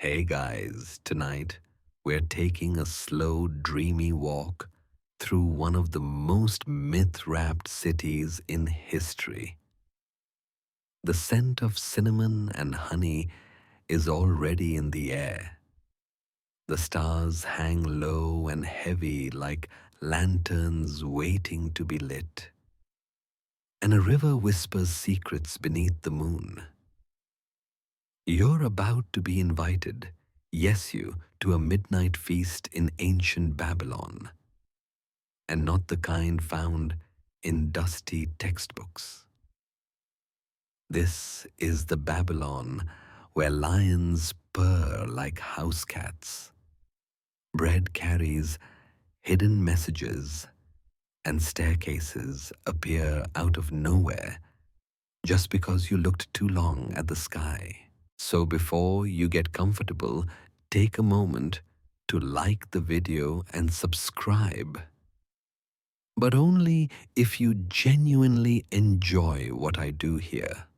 Hey guys, tonight we're taking a slow, dreamy walk through one of the most myth-wrapped cities in history. The scent of cinnamon and honey is already in the air. The stars hang low and heavy like lanterns waiting to be lit. And a river whispers secrets beneath the moon. You're about to be invited, yes you, to a midnight feast in ancient Babylon, and not the kind found in dusty textbooks. This is the Babylon where lions purr like house cats, bread carries hidden messages, and staircases appear out of nowhere just because you looked too long at the sky. So before you get comfortable, take a moment to like the video and subscribe. But only if you genuinely enjoy what I do here.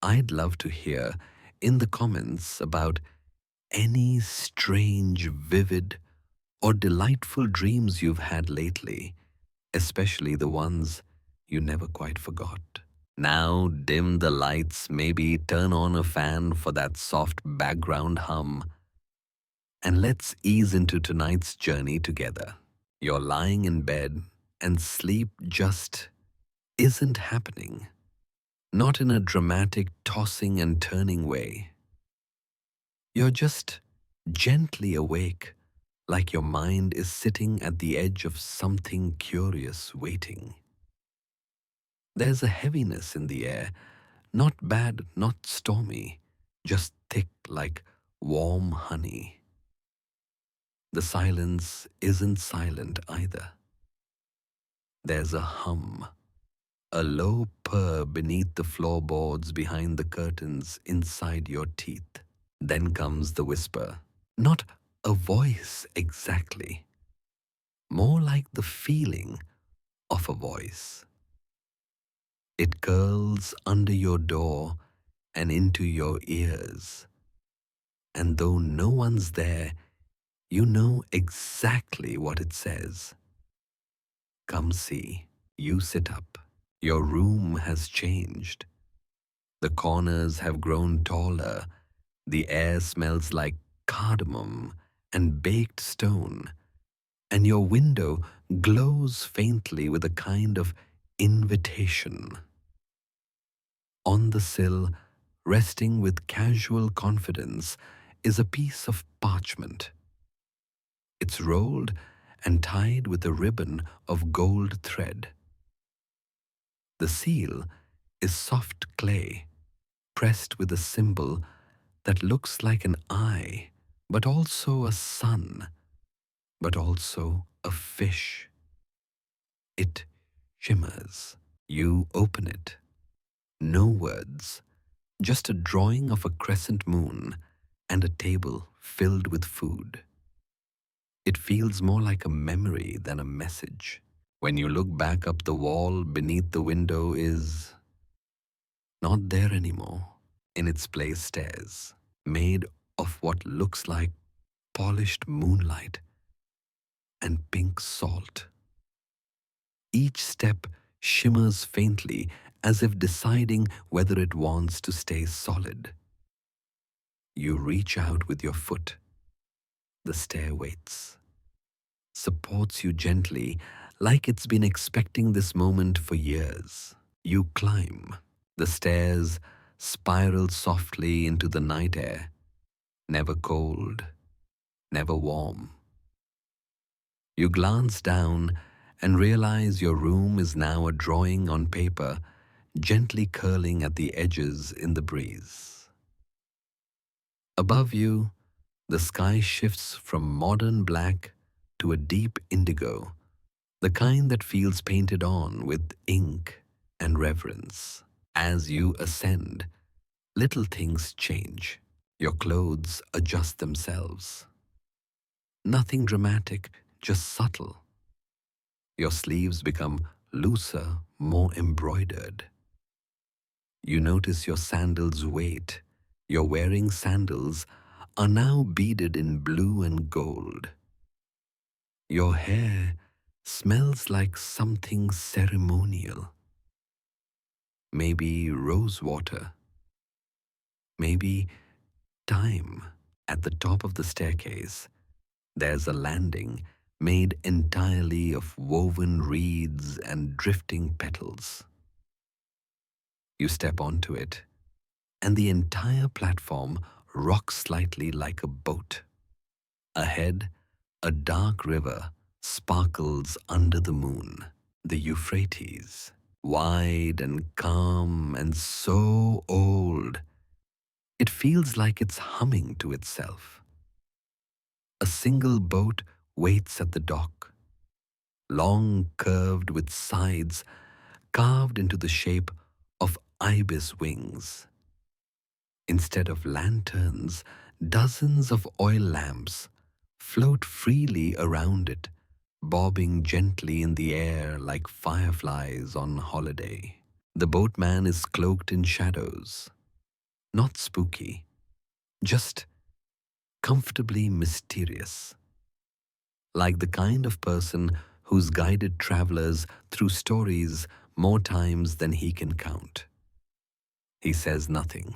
I'd love to hear in the comments about any strange, vivid, or delightful dreams you've had lately, especially the ones you never quite forgot. Now dim the lights, maybe turn on a fan for that soft background hum, and let's ease into tonight's journey together. You're lying in bed and sleep just isn't happening. Not in a dramatic tossing and turning way. You're just gently awake, like your mind is sitting at the edge of something curious waiting. There's a heaviness in the air, not bad, not stormy, just thick like warm honey. The silence isn't silent either. There's a hum, a low purr beneath the floorboards behind the curtains inside your teeth. Then comes the whisper, not a voice exactly, more like the feeling of a voice. It curls under your door and into your ears. And though no one's there, you know exactly what it says. Come see. You sit up. Your room has changed. The corners have grown taller. The air smells like cardamom and baked stone. And your window glows faintly with a kind of invitation. On the sill, resting with casual confidence, is a piece of parchment. It's rolled and tied with a ribbon of gold thread. The seal is soft clay, pressed with a symbol that looks like an eye, but also a sun, but also a fish. It shimmers. You open it. No words, just a drawing of a crescent moon and a table filled with food. It feels more like a memory than a message. When you look back up, the wall beneath the window is not there anymore. In its place, stairs, made of what looks like polished moonlight and pink salt. Each step shimmers faintly, as if deciding whether it wants to stay solid. You reach out with your foot. The stair waits, supports you gently, like it's been expecting this moment for years. You climb. The stairs spiral softly into the night air, never cold, never warm. You glance down and realize your room is now a drawing on paper, gently curling at the edges in the breeze. Above you, the sky shifts from modern black to a deep indigo, the kind that feels painted on with ink and reverence. As you ascend, little things change. Your clothes adjust themselves. Nothing dramatic, just subtle. Your sleeves become looser, more embroidered. You notice your sandals' weight. You're wearing sandals are now beaded in blue and gold. Your hair smells like something ceremonial. Maybe rose water, maybe time. At the top of the staircase, there's a landing made entirely of woven reeds and drifting petals. You step onto it, and the entire platform rocks slightly like a boat. Ahead, a dark river sparkles under the moon, the Euphrates, wide and calm and so old. It feels like it's humming to itself. A single boat waits at the dock, long curved with sides carved into the shape of ibis wings. Instead of lanterns, dozens of oil lamps float freely around it, bobbing gently in the air like fireflies on holiday. The boatman is cloaked in shadows, not spooky, just comfortably mysterious, like the kind of person who's guided travelers through stories more times than he can count. He says nothing,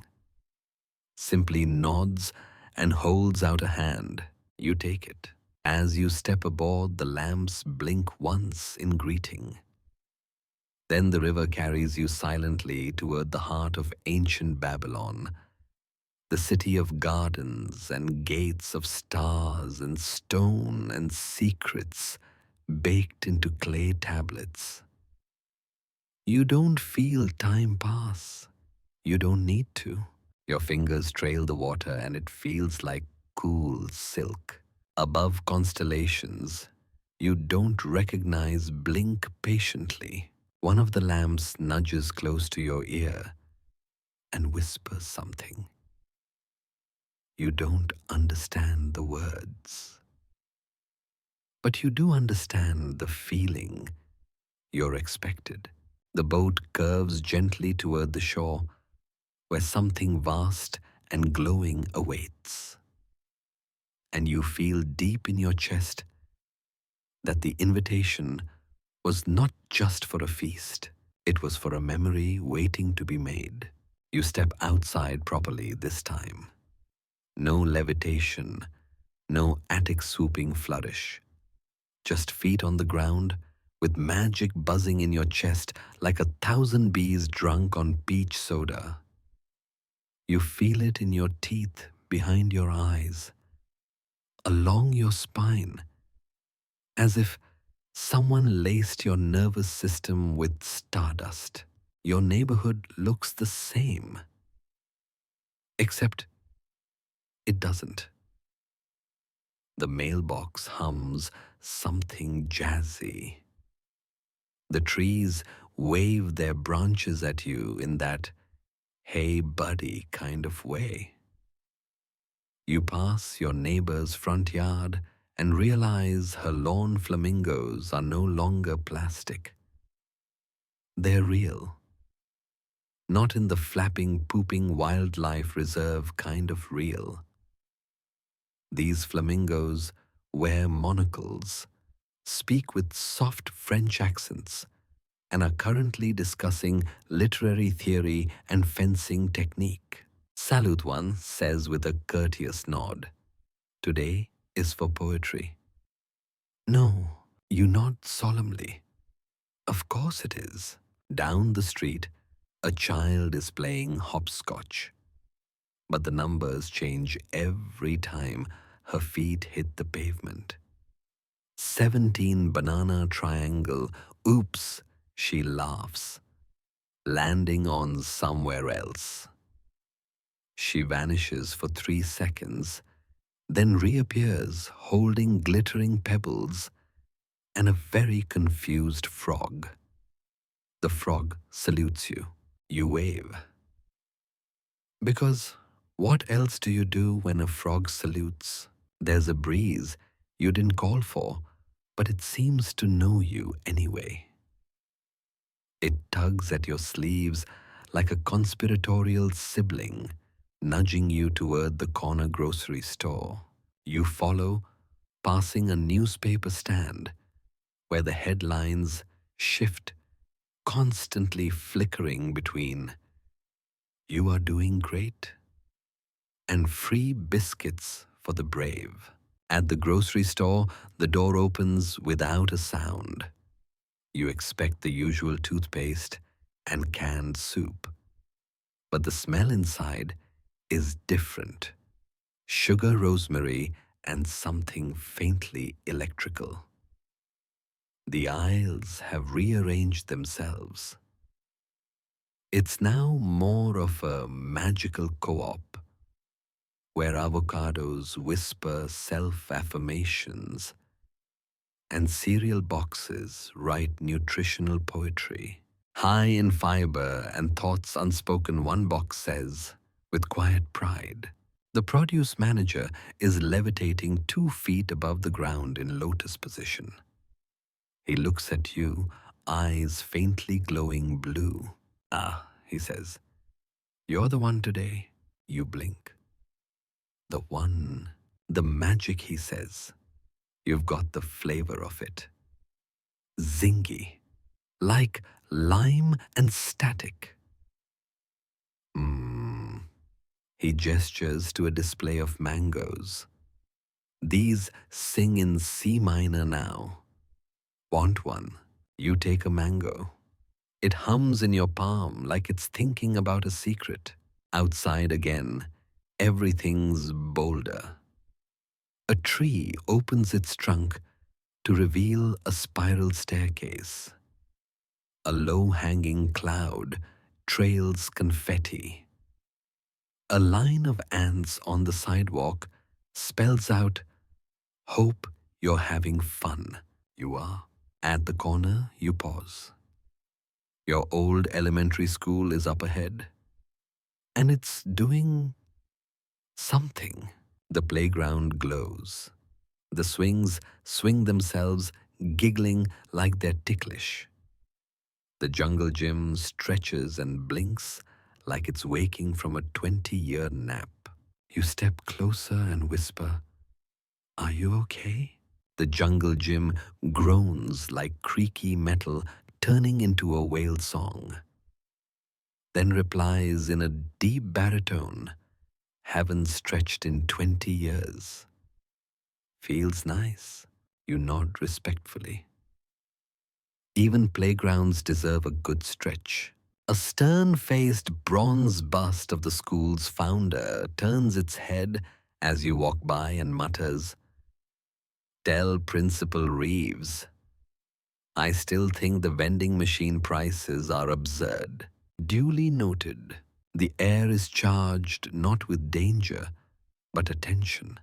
simply nods and holds out a hand. You take it. As you step aboard, the lamps blink once in greeting. Then the river carries you silently toward the heart of ancient Babylon, the city of gardens and gates of stars and stone and secrets baked into clay tablets. You don't feel time pass. You don't need to. Your fingers trail the water and it feels like cool silk. Above constellations, you don't recognize blink patiently. One of the lamps nudges close to your ear and whispers something. You don't understand the words, but you do understand the feeling you're expected. The boat curves gently toward the shore, where something vast and glowing awaits. And you feel deep in your chest that the invitation was not just for a feast, it was for a memory waiting to be made. You step outside properly this time. No levitation, no attic swooping flourish. Just feet on the ground, with magic buzzing in your chest like 1,000 bees drunk on peach soda. You feel it in your teeth, behind your eyes, along your spine, as if someone laced your nervous system with stardust. Your neighborhood looks the same, except it doesn't. The mailbox hums something jazzy. The trees wave their branches at you in that "hey buddy" kind of way. You pass your neighbor's front yard and realize her lawn flamingos are no longer plastic. They're real. Not in the flapping, pooping wildlife reserve kind of real. These flamingos wear monocles, speak with soft French accents, and are currently discussing literary theory and fencing technique. Salute one says with a courteous nod, "Today is for poetry." No, you nod solemnly. Of course it is. Down the street, a child is playing hopscotch. But the numbers change every time her feet hit the pavement. 17 banana triangle, oops, she laughs, landing on somewhere else. She vanishes for 3 seconds, then reappears holding glittering pebbles and a very confused frog. The frog salutes you. You wave. Because what else do you do when a frog salutes? There's a breeze you didn't call for, but it seems to know you anyway. It tugs at your sleeves like a conspiratorial sibling, nudging you toward the corner grocery store. You follow, passing a newspaper stand where the headlines shift, constantly flickering between "You are doing great" and "Free biscuits for the brave." At the grocery store, the door opens without a sound. You expect the usual toothpaste and canned soup, but the smell inside is different. Sugar, rosemary, and something faintly electrical. The aisles have rearranged themselves. It's now more of a magical co-op where avocados whisper self-affirmations and cereal boxes write nutritional poetry. High in fiber and thoughts unspoken, one box says, with quiet pride, the produce manager is levitating 2 feet above the ground in lotus position. He looks at you, eyes faintly glowing blue. "Ah," he says, "you're the one today." You blink. The one, the magic, he says. You've got the flavor of it. Zingy, like lime and static. Mmm. He gestures to a display of mangoes. These sing in C minor now. Want one? You take a mango. It hums in your palm like it's thinking about a secret. Outside again, everything's bolder. A tree opens its trunk to reveal a spiral staircase. A low-hanging cloud trails confetti. A line of ants on the sidewalk spells out, "Hope you're having fun." You are. At the corner, you pause. Your old elementary school is up ahead, and it's doing something. The playground glows. The swings swing themselves, giggling like they're ticklish. The jungle gym stretches and blinks like it's waking from a 20-year nap. You step closer and whisper, "Are you okay?" The jungle gym groans like creaky metal turning into a whale song. Then replies in a deep baritone, "Haven't stretched in 20 years. Feels nice." You nod respectfully. Even playgrounds deserve a good stretch. A stern-faced bronze bust of the school's founder turns its head as you walk by and mutters, "Tell Principal Reeves, I still think the vending machine prices are absurd." Duly noted. The air is charged not with danger, but attention.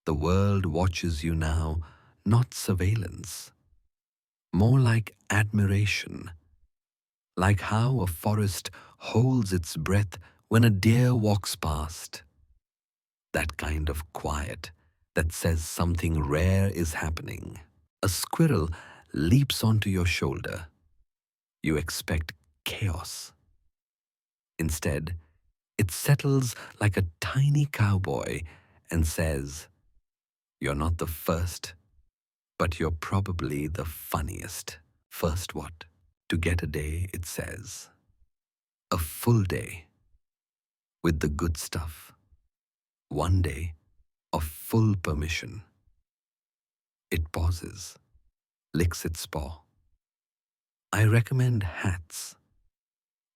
The world watches you now, not surveillance. More like admiration. Like how a forest holds its breath when a deer walks past. That kind of quiet that says something rare is happening. A squirrel leaps onto your shoulder. You expect chaos. Instead, it settles like a tiny cowboy and says, "You're not the first, but you're probably the funniest." First what? To get a day, it says. A full day with the good stuff. One day of full permission. It pauses, licks its paw. I recommend hats.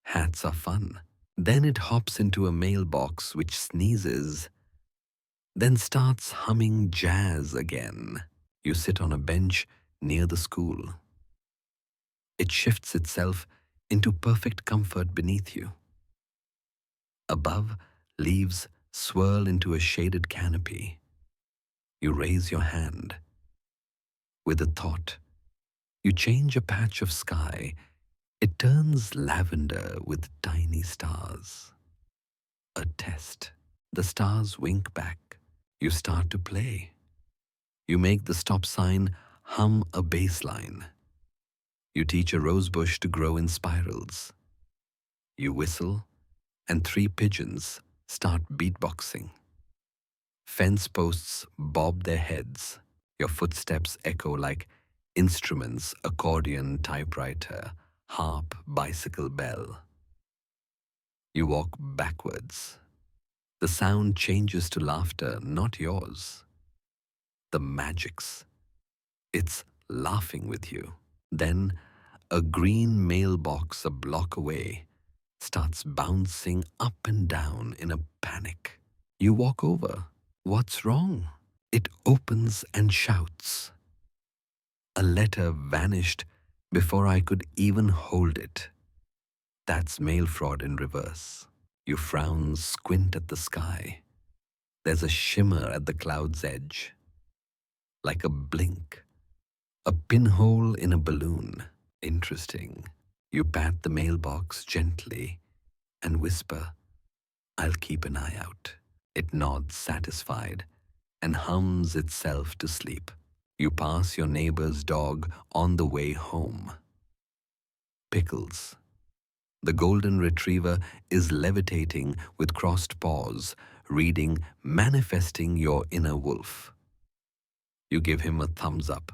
Hats are fun. Then it hops into a mailbox which sneezes, then starts humming jazz again. You sit on a bench near the school. It shifts itself into perfect comfort beneath you. Above, leaves swirl into a shaded canopy. You raise your hand. With a thought, you change a patch of sky. It turns lavender with tiny stars. A test. The stars wink back. You start to play. You make the stop sign hum a bass line. You teach a rosebush to grow in spirals. You whistle, and 3 pigeons start beatboxing. Fence posts bob their heads. Your footsteps echo like instruments, accordion, typewriter, harp, bicycle bell. You walk backwards. The sound changes to laughter, not yours. The magic's. It's laughing with you. Then a green mailbox a block away starts bouncing up and down in a panic. You walk over. What's wrong? It opens and shouts. A letter vanished before I could even hold it. That's mail fraud in reverse. You frown, squint at the sky. There's a shimmer at the cloud's edge, like a blink, a pinhole in a balloon. Interesting. You pat the mailbox gently and whisper, I'll keep an eye out. It nods satisfied and hums itself to sleep. You pass your neighbor's dog on the way home. Pickles. The golden retriever is levitating with crossed paws, reading Manifesting Your Inner Wolf. You give him a thumbs up.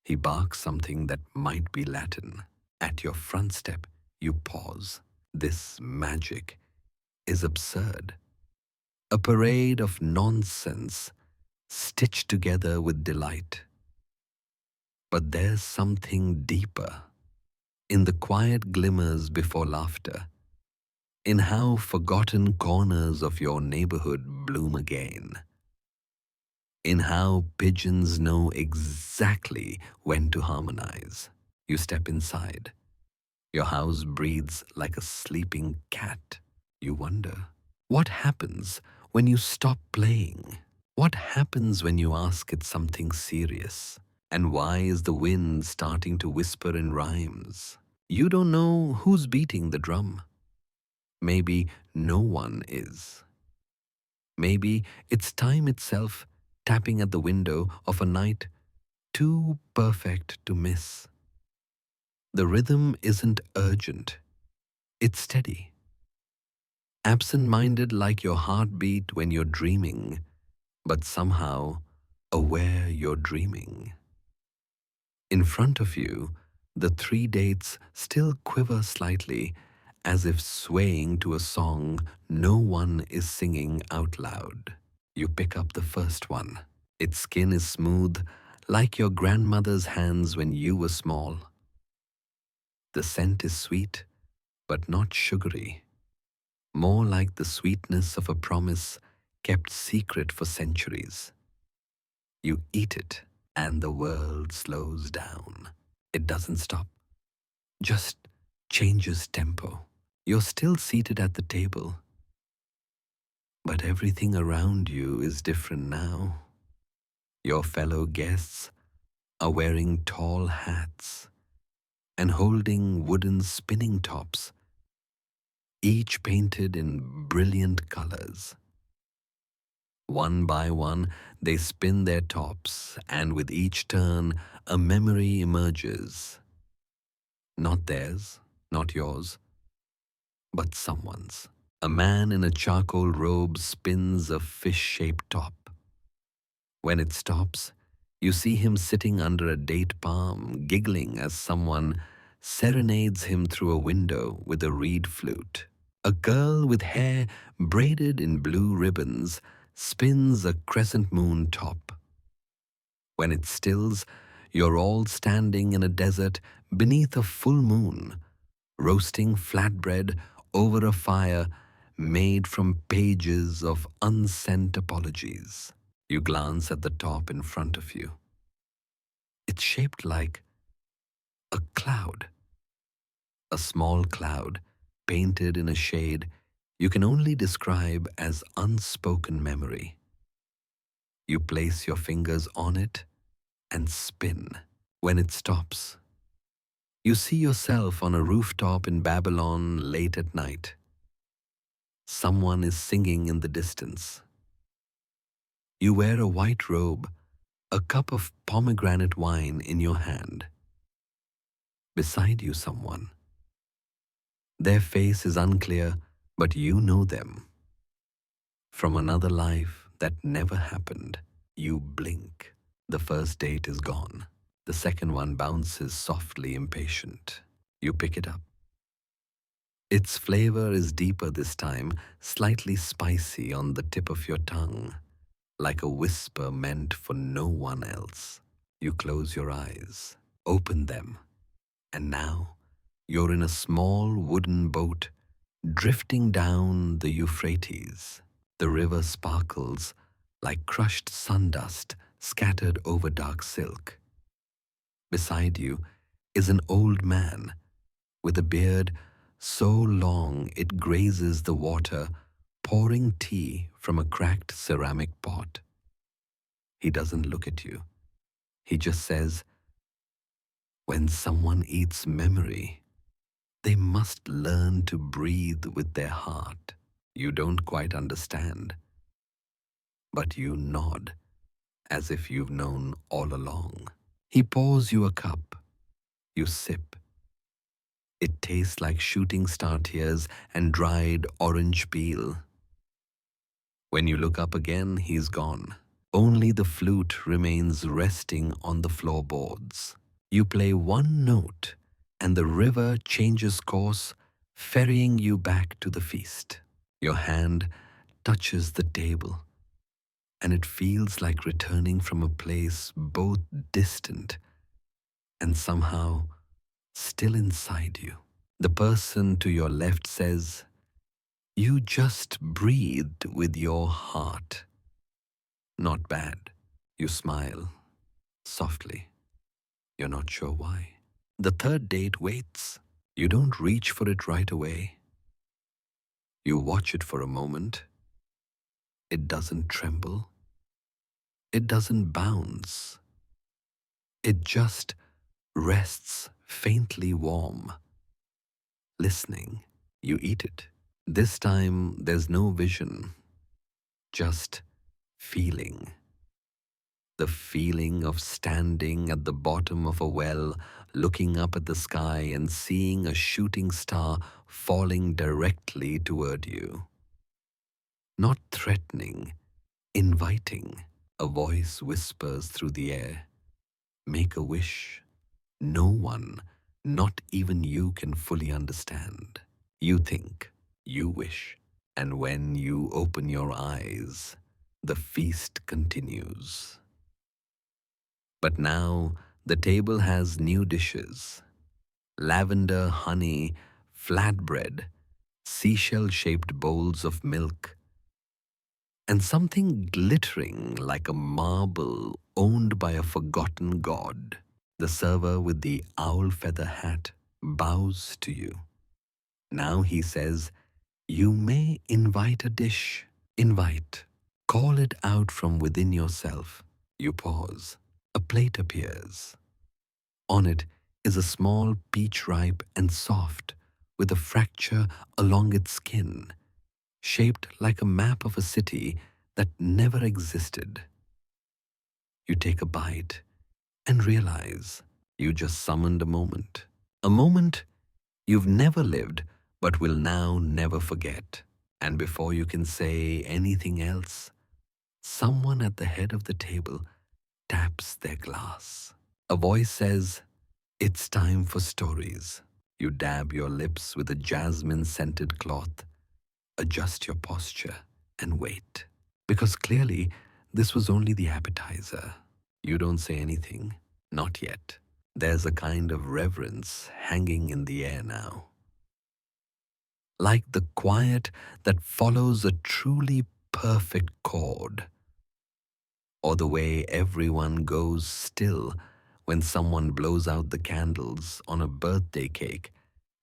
He barks something that might be Latin. At your front step, you pause. This magic is absurd. A parade of nonsense stitched together with delight. But there's something deeper. In the quiet glimmers before laughter, in how forgotten corners of your neighborhood bloom again, in how pigeons know exactly when to harmonize. You step inside. Your house breathes like a sleeping cat. You wonder, what happens when you stop playing? What happens when you ask it something serious? And why is the wind starting to whisper in rhymes? You don't know who's beating the drum. Maybe no one is. Maybe it's time itself tapping at the window of a night too perfect to miss. The rhythm isn't urgent. It's steady. Absent-minded like your heartbeat when you're dreaming, but somehow aware you're dreaming. In front of you, the three dates still quiver slightly, as if swaying to a song no one is singing out loud. You pick up the first one. Its skin is smooth, like your grandmother's hands when you were small. The scent is sweet, but not sugary. More like the sweetness of a promise kept secret for centuries. You eat it, and the world slows down. It doesn't stop, just changes tempo. You're still seated at the table, but everything around you is different now. Your fellow guests are wearing tall hats and holding wooden spinning tops, each painted in brilliant colors. One by one, they spin their tops, and with each turn, a memory emerges. Not theirs, not yours, but someone's. A man in a charcoal robe spins a fish-shaped top. When it stops, you see him sitting under a date palm, giggling as someone serenades him through a window with a reed flute. A girl with hair braided in blue ribbons spins a crescent moon top. When it stills, you're all standing in a desert beneath a full moon, roasting flatbread over a fire made from pages of unsent apologies. You glance at the top in front of you. It's shaped like a cloud, a small cloud painted in a shade you can only describe as unspoken memory. You place your fingers on it and spin. When it stops, you see yourself on a rooftop in Babylon late at night. Someone is singing in the distance. You wear a white robe, a cup of pomegranate wine in your hand. Beside you, someone. Their face is unclear, but you know them. from another life that never happened. You blink. The first date is gone. The second one bounces softly impatient. You pick it up. Its flavor is deeper this time, slightly spicy on the tip of your tongue, like a whisper meant for no one else. You close your eyes, open them, and now you're in a small wooden boat drifting down the Euphrates. The river sparkles like crushed sundust scattered over dark silk. Beside you is an old man with a beard so long it grazes the water, pouring tea from a cracked ceramic pot. He doesn't look at you. He just says, "When someone eats memory, they must learn to breathe with their heart." You don't quite understand, but you nod as if you've known all along. He pours you a cup. You sip. It tastes like shooting star tears and dried orange peel. When you look up again, he's gone. Only the flute remains resting on the floorboards. You play one note, and the river changes course, ferrying you back to the feast. Your hand touches the table, and it feels like returning from a place both distant and somehow still inside you. The person to your left says, "You just breathed with your heart." Not bad. You smile softly. You're not sure why. The third date waits. You don't reach for it right away. You watch it for a moment. It doesn't tremble. It doesn't bounce. It just rests faintly warm. Listening, you eat it. This time there's no vision, just feeling. The feeling of standing at the bottom of a well, looking up at the sky and seeing a shooting star falling directly toward you. Not threatening, inviting. A voice whispers through the air, "Make a wish." No one, not even you, can fully understand. You think, you wish, and when you open your eyes, the feast continues. But now the table has new dishes: lavender honey, flatbread, seashell-shaped bowls of milk, and something glittering like a marble owned by a forgotten god. The server with the owl feather hat bows to you. Now he says, "You may invite a dish." Invite. Call it out from within yourself. You pause. A plate appears. On it is a small peach, ripe and soft, with a fracture along its skin, shaped like a map of a city that never existed. You take a bite and realize you just summoned a moment. A moment you've never lived but will now never forget. And before you can say anything else, someone at the head of the table taps their glass. A voice says, "It's time for stories." You dab your lips with a jasmine-scented cloth, adjust your posture, and wait. Because clearly, this was only the appetizer. You don't say anything. Not yet. There's a kind of reverence hanging in the air now. Like the quiet that follows a truly perfect chord, or the way everyone goes still when someone blows out the candles on a birthday cake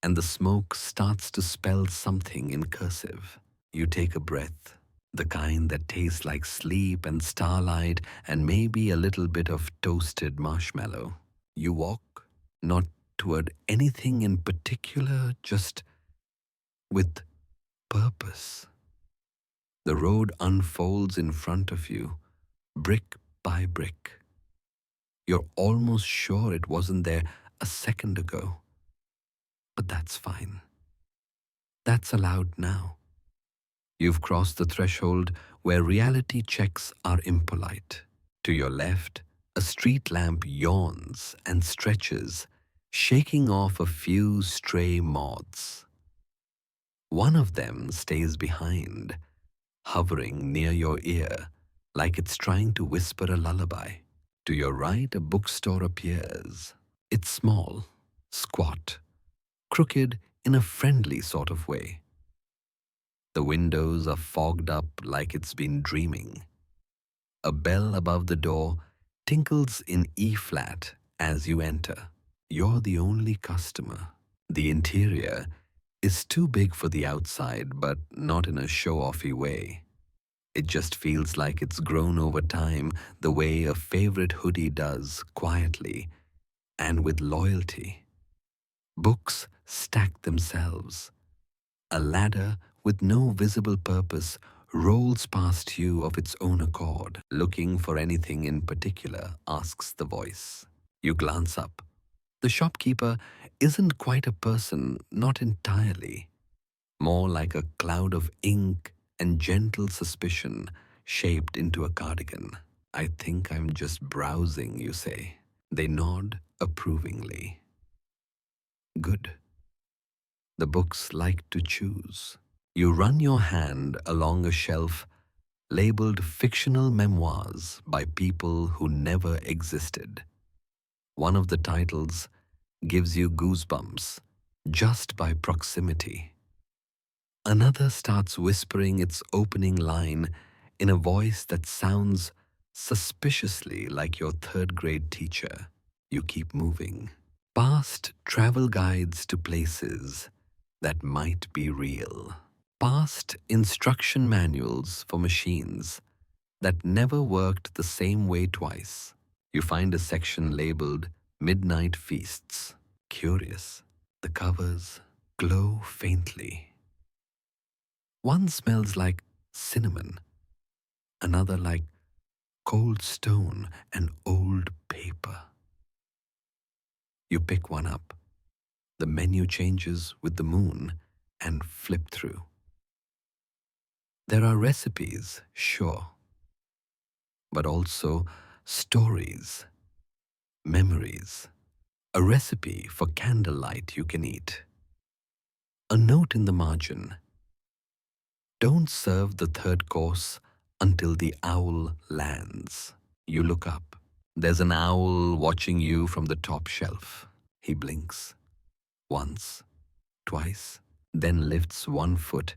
and the smoke starts to spell something in cursive. You take a breath, the kind that tastes like sleep and starlight and maybe a little bit of toasted marshmallow. You walk, not toward anything in particular, just with purpose. The road unfolds in front of you, brick by brick. You're almost sure it wasn't there a second ago. But that's fine. That's allowed now. You've crossed the threshold where reality checks are impolite. To your left, a street lamp yawns and stretches, shaking off a few stray moths. One of them stays behind, hovering near your ear, like it's trying to whisper a lullaby. To your right, a bookstore appears. It's small, squat, crooked in a friendly sort of way. The windows are fogged up like it's been dreaming. A bell above the door tinkles in E-flat as you enter. You're the only customer. The interior is too big for the outside, but not in a show-offy way. It just feels like it's grown over time the way a favorite hoodie does, quietly and with loyalty. Books stack themselves. A ladder with no visible purpose rolls past you of its own accord. Looking for anything in particular, asks the voice. You glance up. The shopkeeper isn't quite a person, not entirely. More like a cloud of ink and gentle suspicion shaped into a cardigan. I think I'm just browsing, you say. They nod approvingly. Good. The books like to choose. You run your hand along a shelf labeled fictional memoirs by people who never existed. One of the titles gives you goosebumps just by proximity. Another starts whispering its opening line in a voice that sounds suspiciously like your third-grade teacher. You keep moving, past travel guides to places that might be real, past instruction manuals for machines that never worked the same way twice. You find a section labeled Midnight Feasts. Curious, the covers glow faintly. One smells like cinnamon, another like cold stone and old paper. You pick one up. The menu changes with the moon and flip through. There are recipes, sure, but also stories, memories, a recipe for candlelight you can eat. A note in the margin. Don't serve the third course until the owl lands. You look up. There's an owl watching you from the top shelf. He blinks. Once, twice, then lifts one foot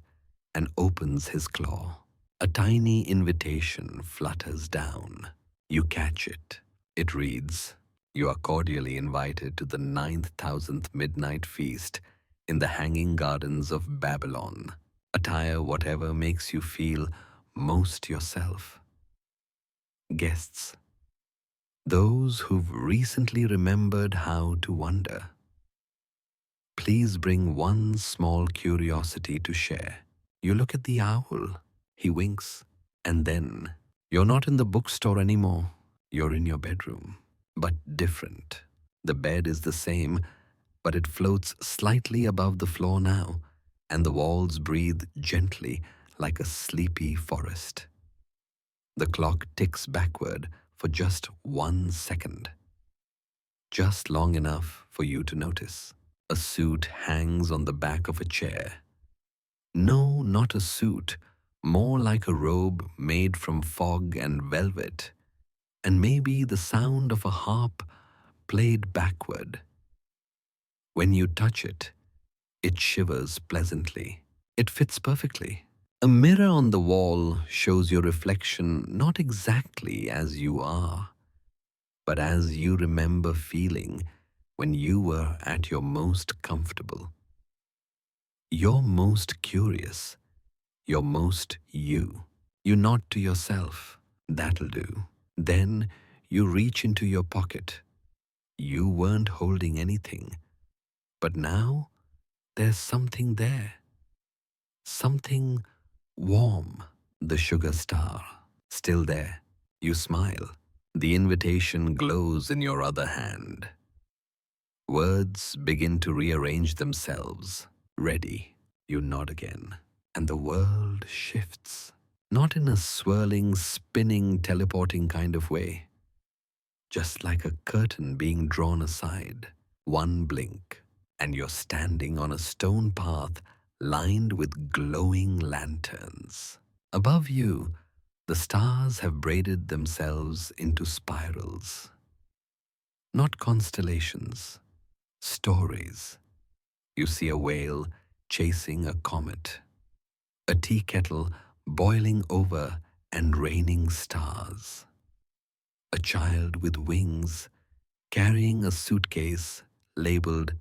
and opens his claw. A tiny invitation flutters down. You catch it. It reads, "You are cordially invited to the 9,000th midnight feast in the hanging gardens of Babylon. Attire whatever makes you feel most yourself." Guests. Those who've recently remembered how to wonder. Please bring one small curiosity to share. You look at the owl. He winks. And then, you're not in the bookstore anymore. You're in your bedroom. But different. The bed is the same, but it floats slightly above the floor now, and the walls breathe gently like a sleepy forest. The clock ticks backward for just 1 second. Just long enough for you to notice. A suit hangs on the back of a chair. No, not a suit, more like a robe made from fog and velvet, and maybe the sound of a harp played backward. When you touch it, it shivers pleasantly. It fits perfectly. A mirror on the wall shows your reflection not exactly as you are, but as you remember feeling when you were at your most comfortable. You're most curious. You're most you. You nod to yourself. That'll do. Then you reach into your pocket. You weren't holding anything, but now there's something there. Something warm. The sugar star. Still there. You smile. The invitation glows in your other hand. Words begin to rearrange themselves. Ready. You nod again. and the world shifts. Not in a swirling, spinning, teleporting kind of way, just like a curtain being drawn aside. One blink, and you're standing on a stone path lined with glowing lanterns. Above you, the stars have braided themselves into spirals. Not constellations, stories. You see a whale chasing a comet, a tea kettle boiling over and raining stars, a child with wings carrying a suitcase labeled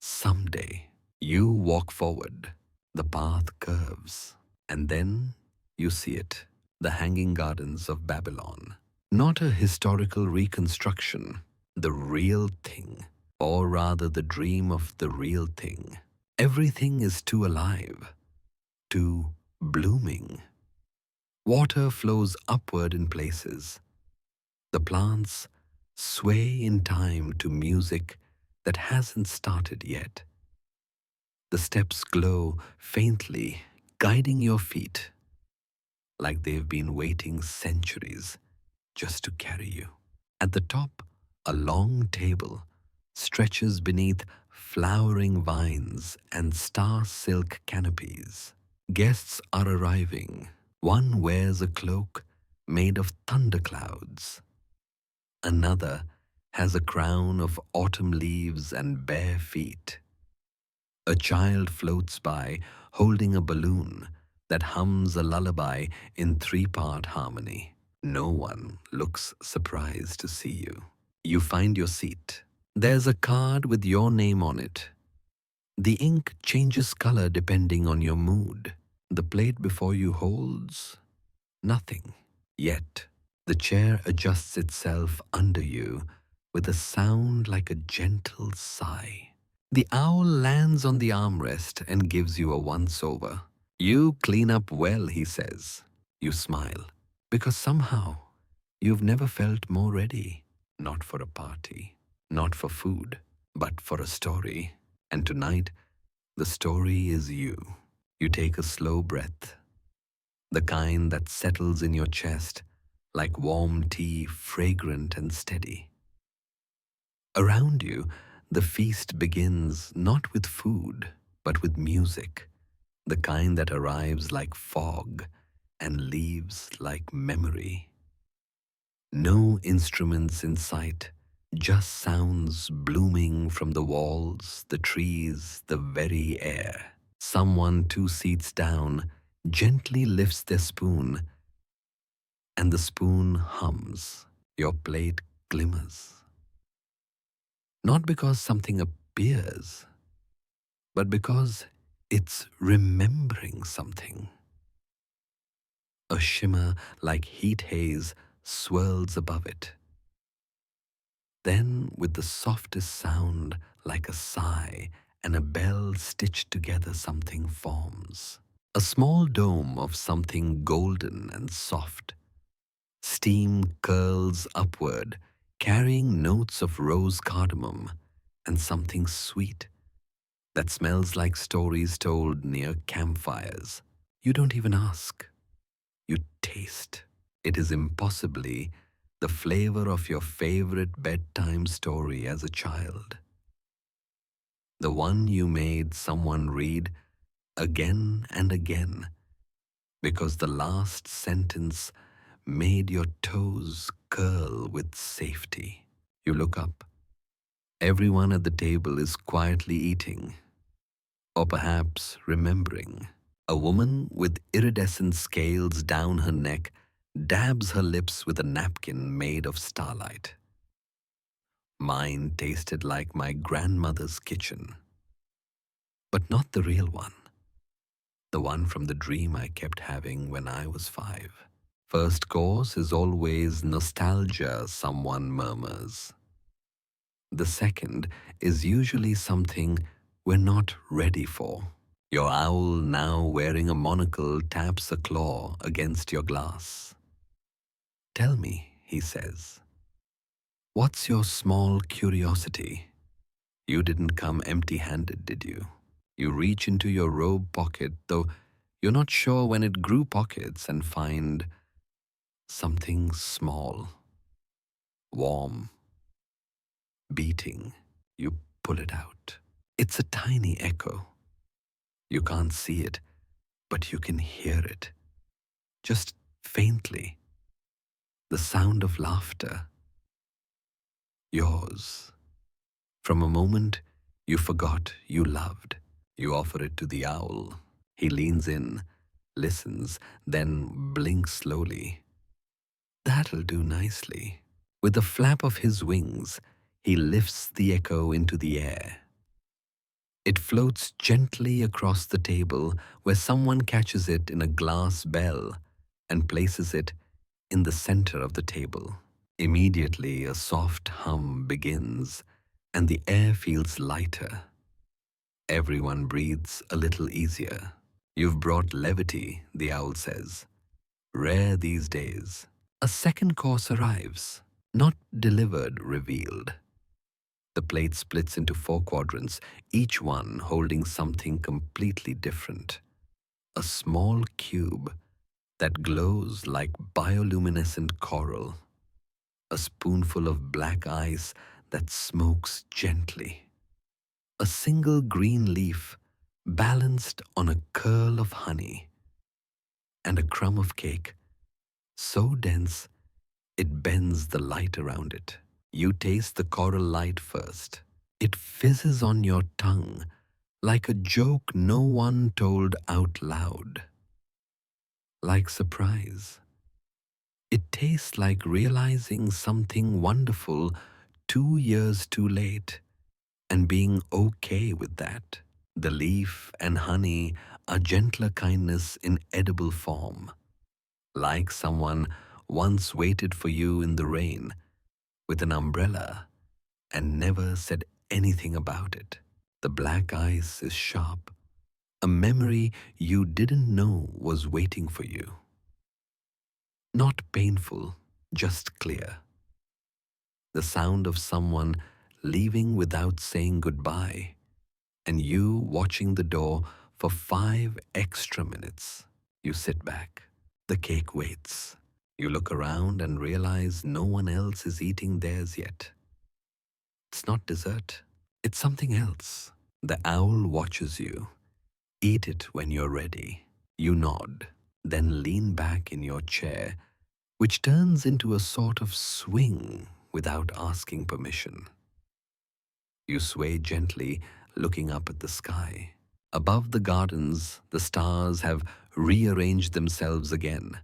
someday. You walk forward, the path curves, and then you see it, the Hanging Gardens of Babylon. Not a historical reconstruction, the real thing, or rather the dream of the real thing. Everything is too alive, too blooming. Water flows upward in places. The plants sway in time to music that hasn't started yet. The steps glow faintly, guiding your feet, like they've been waiting centuries just to carry you. At the top, a long table stretches beneath flowering vines and star silk canopies. Guests are arriving. One wears a cloak made of thunderclouds. Another has a crown of autumn leaves and bare feet. A child floats by holding a balloon that hums a lullaby in three-part harmony. No one looks surprised to see you. You find your seat. There's a card with your name on it. The ink changes color depending on your mood. The plate before you holds nothing. Yet, the chair adjusts itself under you with a sound like a gentle sigh. The owl lands on the armrest and gives you a once-over. You clean up well, he says. You smile, because somehow you've never felt more ready. Not for a party, not for food, but for a story. And tonight, the story is you. You take a slow breath, the kind that settles in your chest like warm tea, fragrant and steady. Around you, the feast begins not with food, but with music, the kind that arrives like fog and leaves like memory. No instruments in sight, just sounds blooming from the walls, the trees, the very air. Someone 2 seats down gently lifts their spoon, and the spoon hums. Your plate glimmers. Not because something appears, but because it's remembering something. A shimmer like heat haze swirls above it. Then, with the softest sound like a sigh and a bell stitched together, something forms. A small dome of something golden and soft. Steam curls upward, carrying notes of rose cardamom and something sweet that smells like stories told near campfires. You don't even ask. You taste. It is impossibly the flavor of your favorite bedtime story as a child. The one you made someone read again and again because the last sentence made your toes curl with safety. You look up. Everyone at the table is quietly eating, or perhaps remembering. A woman with iridescent scales down her neck dabs her lips with a napkin made of starlight. Mine tasted like my grandmother's kitchen, but not the real one. The one from the dream I kept having when I was 5. First course is always nostalgia, someone murmurs. The second is usually something we're not ready for. Your owl, now wearing a monocle, taps a claw against your glass. Tell me, he says, what's your small curiosity? You didn't come empty-handed, did you? You reach into your robe pocket, though You're not sure when it grew pockets and find something small, warm, beating. You pull it out. It's a tiny echo. You can't see it, but you can hear it, just faintly. The sound of laughter. Yours. From a moment you forgot you loved. You offer it to the owl. He leans in, listens, then blinks slowly. That'll do nicely. With a flap of his wings, he lifts the echo into the air. It floats gently across the table where someone catches it in a glass bell and places it in the center of the table. Immediately, a soft hum begins and the air feels lighter. Everyone breathes a little easier. You've brought levity, the owl says. Rare these days. A second course arrives, not delivered, revealed. The plate splits into 4 quadrants, each one holding something completely different. A small cube that glows like bioluminescent coral. A spoonful of black ice that smokes gently. A single green leaf balanced on a curl of honey. And a crumb of cake so dense it bends the light around it. You taste the coral light first. It fizzes on your tongue like a joke no one told out loud. Like surprise. It tastes like realizing something wonderful 2 years too late and being okay with that. The leaf and honey are gentler kindness in edible form. Like someone once waited for you in the rain with an umbrella and never said anything about it. The black ice is sharp, a memory you didn't know was waiting for you. Not painful, just clear. The sound of someone leaving without saying goodbye, and you watching the door for 5 extra minutes. You sit back. The cake waits. You look around and realize no one else is eating theirs yet. It's not dessert. It's something else. The owl watches you. Eat it when you're ready. You nod, then lean back in your chair, which turns into a sort of swing without asking permission. You sway gently, looking up at the sky. Above the gardens, the stars have rearranged themselves again,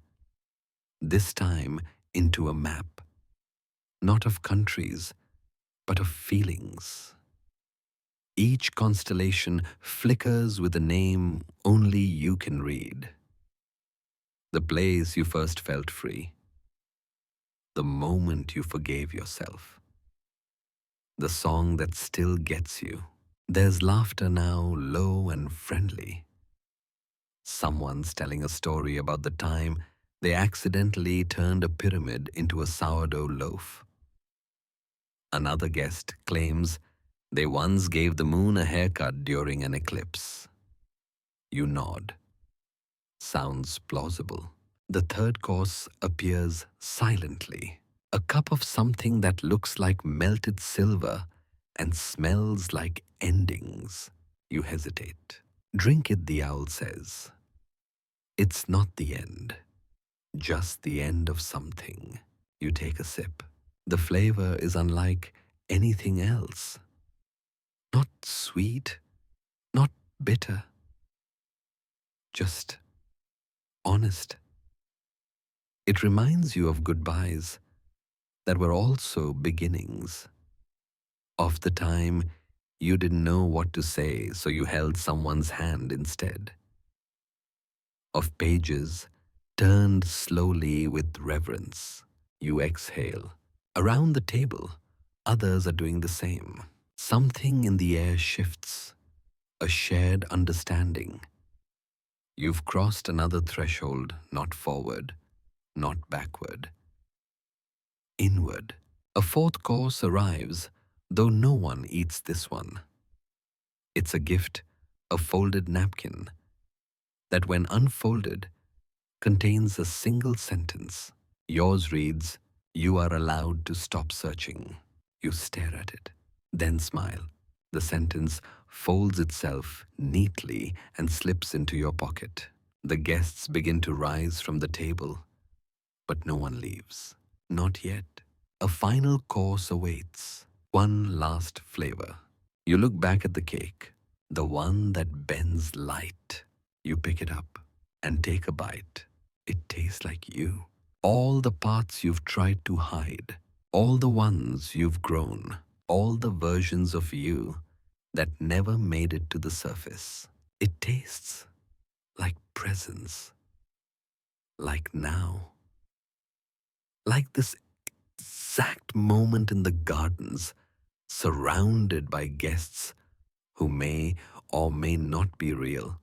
this time into a map, not of countries, but of feelings. Each constellation flickers with a name only you can read. The place you first felt free. The moment you forgave yourself. The song that still gets you. There's laughter now, low and friendly. Someone's telling a story about the time they accidentally turned a pyramid into a sourdough loaf. Another guest claims they once gave the moon a haircut during an eclipse. You nod. Sounds plausible. The third course appears silently. A cup of something that looks like melted silver and smells like endings. You hesitate. Drink it, the owl says. It's not the end, just the end of something. You take a sip. The flavor is unlike anything else. Not sweet, not bitter, just honest. It reminds you of goodbyes that were also beginnings, of the time you didn't know what to say, so you held someone's hand instead, of pages turned slowly with reverence. You exhale. Around the table, others are doing the same. Something in the air shifts, a shared understanding. You've crossed another threshold, not forward, not backward. Inward. A fourth course arrives, though no one eats this one. It's a gift, a folded napkin, that, when unfolded, contains a single sentence. Yours reads, "You are allowed to stop searching." You stare at it, then smile. The sentence folds itself neatly and slips into your pocket. The guests begin to rise from the table, but no one leaves. Not yet. A final course awaits. One last flavor. You look back at the cake, the one that bends light. You pick it up and take a bite. It tastes like you. All the parts you've tried to hide, all the ones you've grown, all the versions of you that never made it to the surface. It tastes like presence, like now, like this exact moment in the gardens, surrounded by guests who may or may not be real,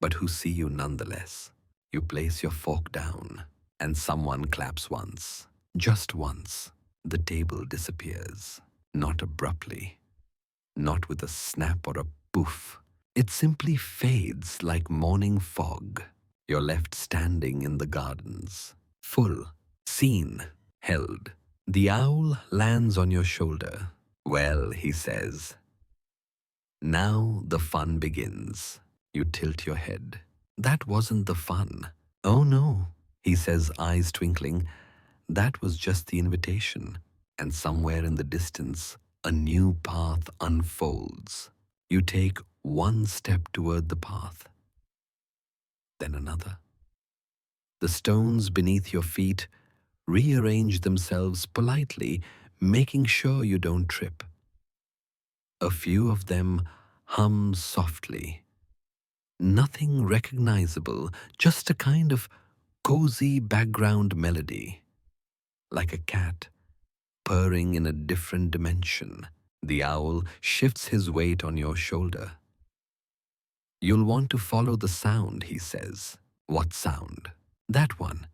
but who see you nonetheless. You place your fork down, and someone claps once. Just once. The table disappears. Not abruptly, not with a snap or a poof. It simply fades like morning fog. You're left standing in the gardens, full, seen, held. The owl lands on your shoulder. "Well," he says, "now the fun begins." You tilt your head. "That wasn't the fun." "Oh no," he says, eyes twinkling. "That was just the invitation." And somewhere in the distance, a new path unfolds. You take one step toward the path, then another. The stones beneath your feet rearrange themselves politely, making sure you don't trip. A few of them hum softly. Nothing recognizable, just a kind of cozy background melody, like a cat purring in a different dimension. The owl shifts his weight on your shoulder. "You'll want to follow the sound," he says. "What sound?" "That one,"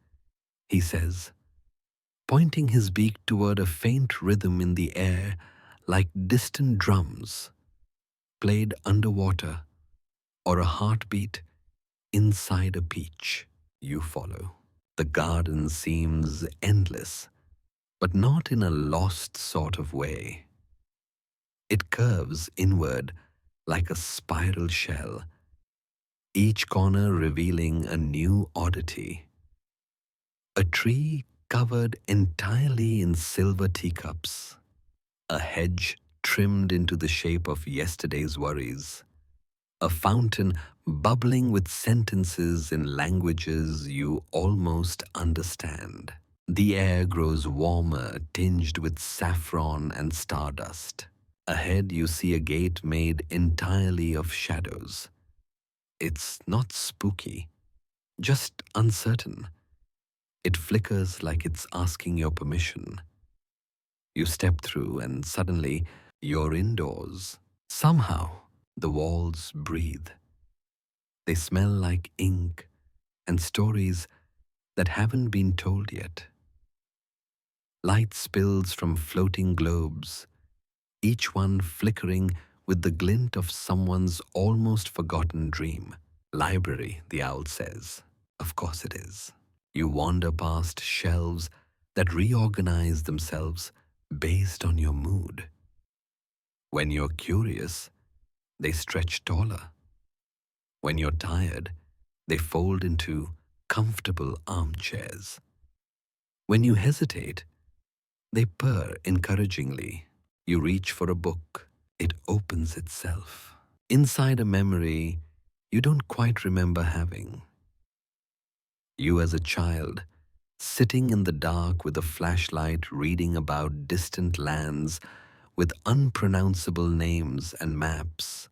he says, pointing his beak toward a faint rhythm in the air, like distant drums, played underwater, or a heartbeat inside a peach. You follow. The garden seems endless, but not in a lost sort of way. It curves inward like a spiral shell, each corner revealing a new oddity. A tree covered entirely in silver teacups, a hedge trimmed into the shape of yesterday's worries, a fountain bubbling with sentences in languages you almost understand. The air grows warmer, tinged with saffron and stardust. Ahead you see a gate made entirely of shadows. It's not spooky, just uncertain. It flickers like it's asking your permission. You step through and suddenly you're indoors. Somehow the walls breathe. They smell like ink and stories that haven't been told yet. Light spills from floating globes, each one flickering with the glint of someone's almost forgotten dream. "Library," the owl says. Of course it is. You wander past shelves that reorganize themselves based on your mood. When you're curious, they stretch taller. When you're tired, they fold into comfortable armchairs. When you hesitate, they purr encouragingly. You reach for a book. It opens itself. Inside a memory you don't quite remember having. You as a child, sitting in the dark with a flashlight reading about distant lands with unpronounceable names and maps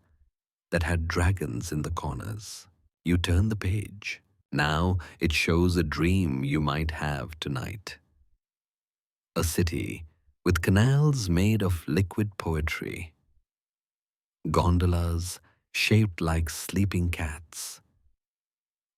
that had dragons in the corners. You turn the page. Now it shows a dream you might have tonight. A city with canals made of liquid poetry, gondolas shaped like sleeping cats,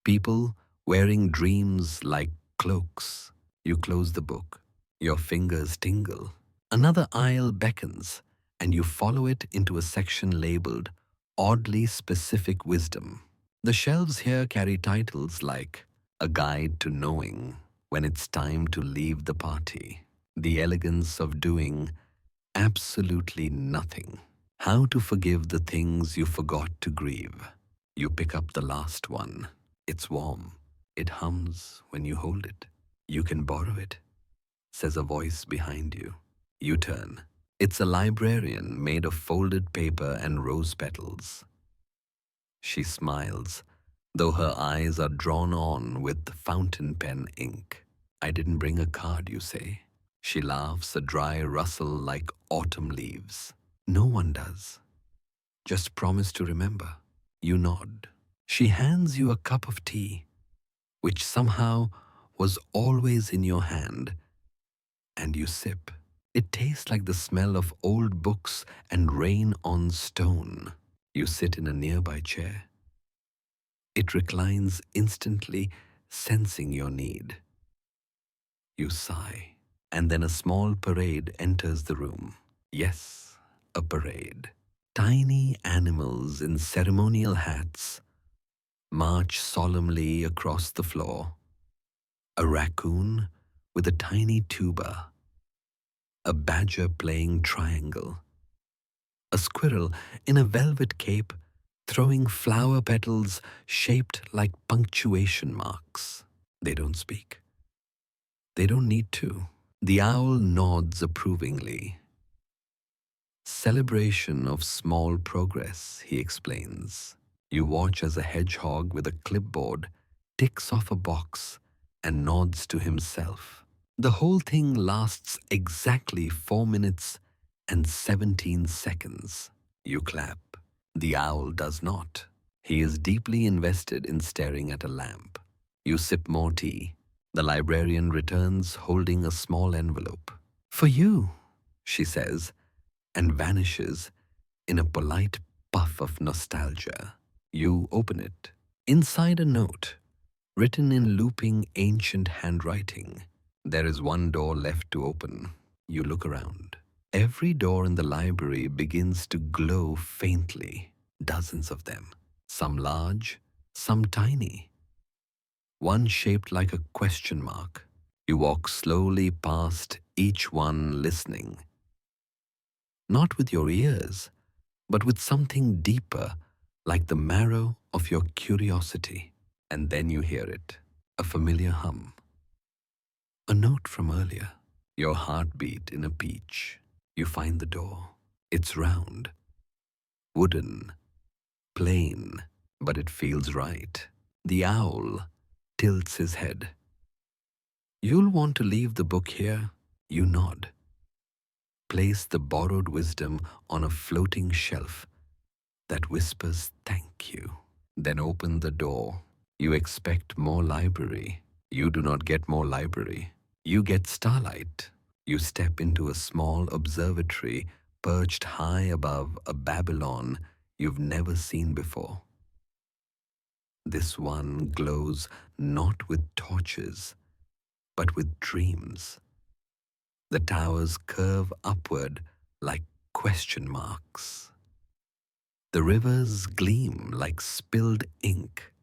people wearing dreams like cloaks. You close the book. Your fingers tingle. Another aisle beckons, and you follow it into a section labeled "Oddly Specific Wisdom." The shelves here carry titles like A Guide to Knowing When It's Time to Leave the Party, The Elegance of Doing Absolutely Nothing, How to Forgive the Things You Forgot to Grieve. You pick up the last one. It's warm. It hums when you hold it. You can borrow it, says a voice behind you. You turn. It's a librarian made of folded paper and rose petals. She smiles, though her eyes are drawn on with fountain pen ink. I didn't bring a card, you say. She laughs, a dry rustle like autumn leaves. No one does. Just promise to remember. You nod. She hands you a cup of tea, which somehow was always in your hand, and you sip. It tastes like the smell of old books and rain on stone. You sit in a nearby chair. It reclines instantly, sensing your need. You sigh, and then a small parade enters the room. Yes, a parade. Tiny animals in ceremonial hats march solemnly across the floor. A raccoon with a tiny tuba, a badger playing triangle, a squirrel in a velvet cape throwing flower petals shaped like punctuation marks. They don't speak. They don't need to. The owl nods approvingly. Celebration of small progress, he explains. You watch as a hedgehog with a clipboard ticks off a box and nods to himself. The whole thing lasts exactly 4 minutes and 17 seconds. You clap. The owl does not. He is deeply invested in staring at a lamp. You sip more tea. The librarian returns holding a small envelope. For you, she says, and vanishes in a polite puff of nostalgia. You open it. Inside a note, written in looping ancient handwriting. There is one door left to open. You look around. Every door in the library begins to glow faintly. Dozens of them. Some large, some tiny. One shaped like a question mark. You walk slowly past each one, listening. Not with your ears, but with something deeper, like the marrow of your curiosity. And then you hear it, a familiar hum. A note from earlier. Your heartbeat in a peach. You find the door. It's round, wooden, plain, but it feels right. The owl tilts his head. You'll want to leave the book here. You nod. Place the borrowed wisdom on a floating shelf that whispers thank you. Then open the door. You expect more library. You do not get more library. You get starlight. You step into a small observatory perched high above a Babylon you've never seen before. This one glows not with torches, but with dreams. The towers curve upward like question marks. The rivers gleam like spilled ink.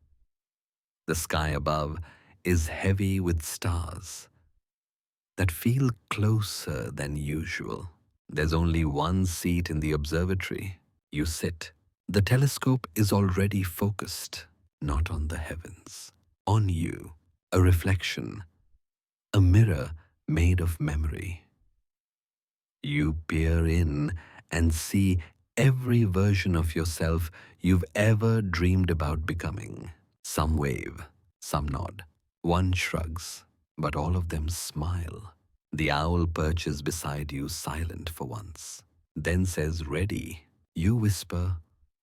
The sky above is heavy with stars that feel closer than usual. There's only one seat in the observatory. You sit. The telescope is already focused, not on the heavens, on you, a reflection, a mirror made of memory. You peer in and see every version of yourself you've ever dreamed about becoming. Some wave, some nod. One shrugs, but all of them smile. The owl perches beside you, silent for once, then says, "Ready." You whisper,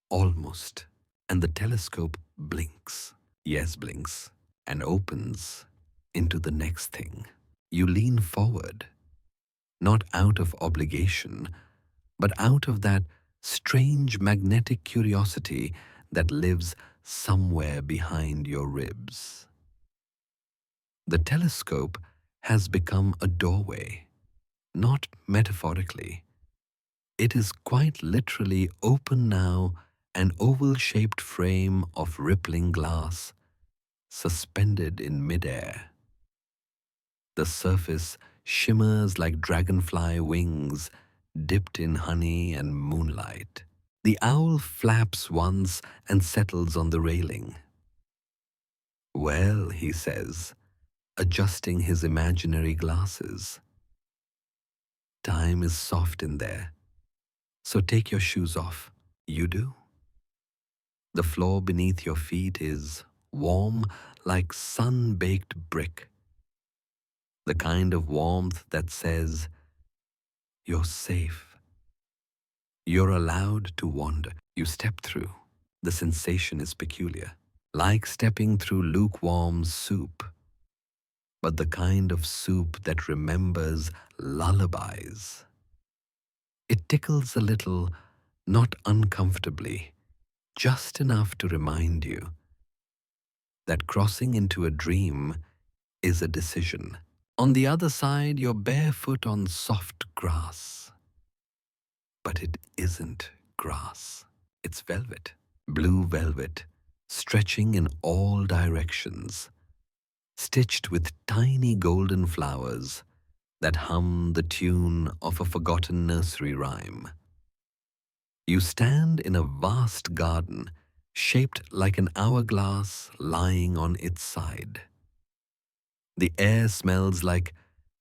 "Almost," and the telescope blinks. Yes, blinks, and opens into the next thing. You lean forward, not out of obligation, but out of that strange magnetic curiosity that lives somewhere behind your ribs. The telescope has become a doorway, not metaphorically. It is quite literally open now an oval-shaped frame of rippling glass suspended in midair. The surface shimmers like dragonfly wings dipped in honey and moonlight. The owl flaps once and settles on the railing. "Well," he says, adjusting his imaginary glasses, "time is soft in there, so take your shoes off." You do? The floor beneath your feet is warm like sun-baked brick, the kind of warmth that says, "You're safe. You're allowed to wander." You step through. The sensation is peculiar, like stepping through lukewarm soup, but the kind of soup that remembers lullabies. It tickles a little, not uncomfortably, just enough to remind you that crossing into a dream is a decision. On the other side, you're barefoot on soft grass. But it isn't grass. It's velvet, blue velvet, stretching in all directions, stitched with tiny golden flowers that hum the tune of a forgotten nursery rhyme. You stand in a vast garden shaped like an hourglass lying on its side. The air smells like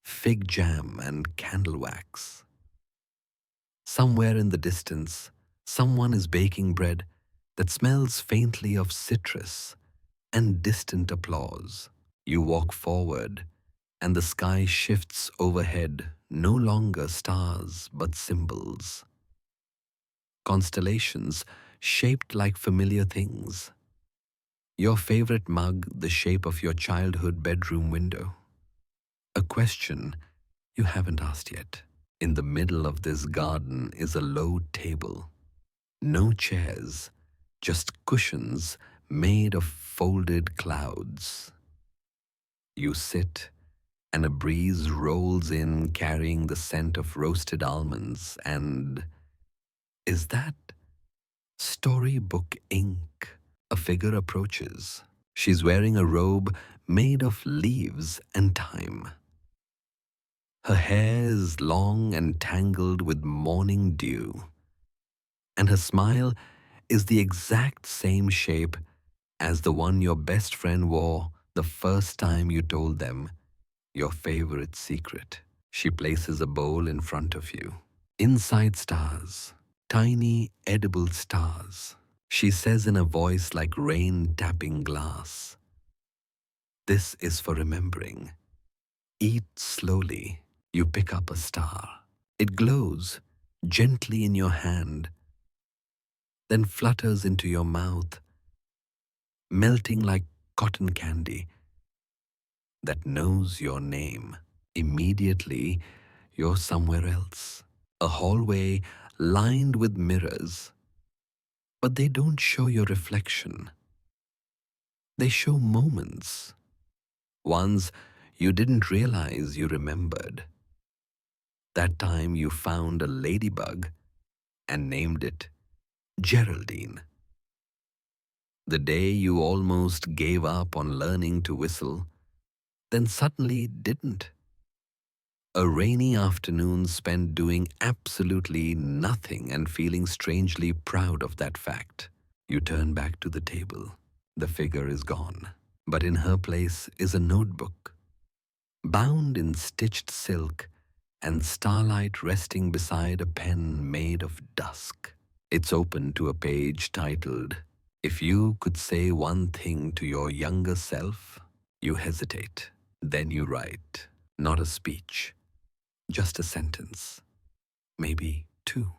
fig jam and candle wax. Somewhere in the distance, someone is baking bread that smells faintly of citrus and distant applause. You walk forward, and the sky shifts overhead, no longer stars but symbols. Constellations shaped like familiar things. Your favorite mug, the shape of your childhood bedroom window. A question you haven't asked yet. In the middle of this garden is a low table. No chairs, just cushions made of folded clouds. You sit, and a breeze rolls in carrying the scent of roasted almonds, and is that storybook ink? A figure approaches. She's wearing a robe made of leaves and time. Her hair is long and tangled with morning dew, and her smile is the exact same shape as the one your best friend wore the first time you told them your favorite secret. She places a bowl in front of you. Inside stars, tiny edible stars. She says in a voice like rain tapping glass, "This is for remembering. Eat slowly." You pick up a star. It glows gently in your hand, then flutters into your mouth, melting like cotton candy that knows your name. Immediately, you're somewhere else. A hallway lined with mirrors. But they don't show your reflection. They show moments. Ones you didn't realize you remembered. That time you found a ladybug and named it Geraldine. The day you almost gave up on learning to whistle, then suddenly didn't. A rainy afternoon spent doing absolutely nothing and feeling strangely proud of that fact. You turn back to the table. The figure is gone, but in her place is a notebook, bound in stitched silk and starlight resting beside a pen made of dusk. It's open to a page titled, "If you could say one thing to your younger self." You hesitate. Then you write, not a speech, just a sentence, maybe two,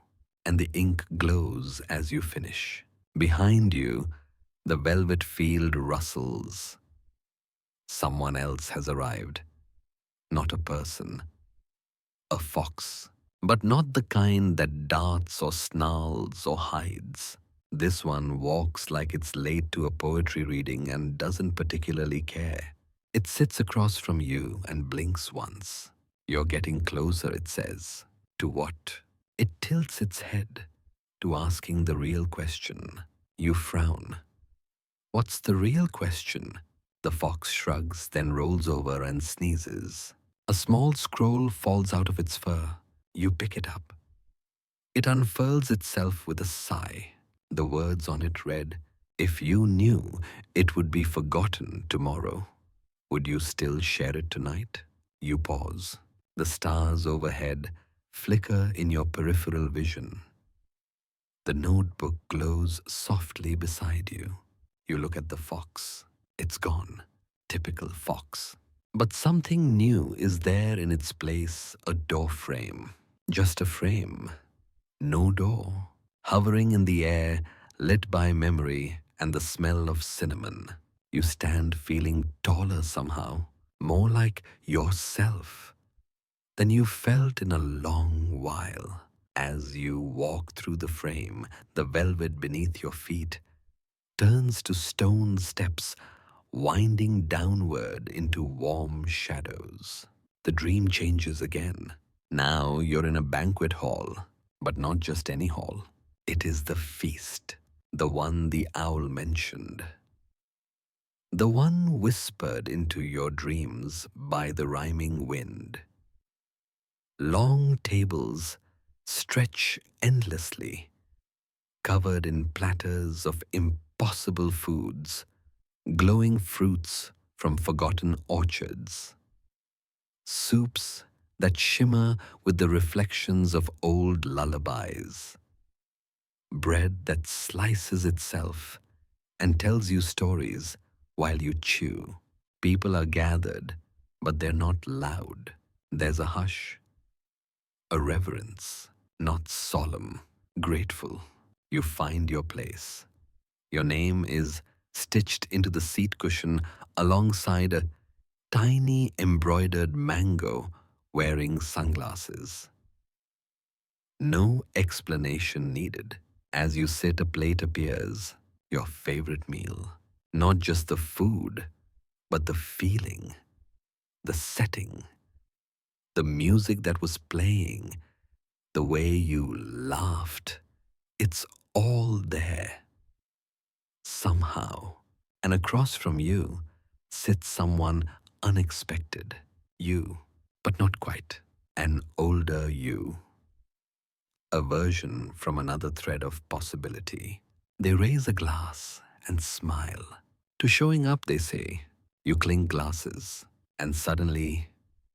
and the ink glows as you finish. Behind you, the velvet field rustles. Someone else has arrived, not a person, a fox, but not the kind that darts or snarls or hides. This one walks like it's late to a poetry reading and doesn't particularly care. It sits across from you and blinks once. "You're getting closer," it says. To what? It tilts its head. to asking the real question. You frown. What's the real question? The fox shrugs, then rolls over and sneezes. A small scroll falls out of its fur. You pick it up. It unfurls itself with a sigh. The words on it read, "If you knew it would be forgotten tomorrow, would you still share it tonight?" You pause. The stars overhead flicker in your peripheral vision. The notebook glows softly beside you. You look at the fox. It's gone. Typical fox. But something new is there in its place, a door frame. Just a frame. No door. Hovering in the air, lit by memory and the smell of cinnamon. You stand feeling taller somehow, more like yourself than you felt in a long while. As you walk through the frame, the velvet beneath your feet turns to stone steps winding downward into warm shadows. The dream changes again. Now you're in a banquet hall, but not just any hall. It is the feast, the one the owl mentioned. The one whispered into your dreams by the rhyming wind. Long tables stretch endlessly, covered in platters of impossible foods, glowing fruits from forgotten orchards, soups that shimmer with the reflections of old lullabies, bread that slices itself and tells you stories while you chew. People are gathered, but they're not loud. There's a hush, a reverence, not solemn, grateful. You find your place. Your name is stitched into the seat cushion alongside a tiny embroidered mango wearing sunglasses. No explanation needed. As you sit, a plate appears, your favorite meal. Not just the food, but the feeling, the setting, the music that was playing, the way you laughed. It's all there. Somehow. And across from you sits someone unexpected. You, but not quite. An older you. A version from another thread of possibility. They raise a glass and smile. To showing up, they say. You clink glasses, and suddenly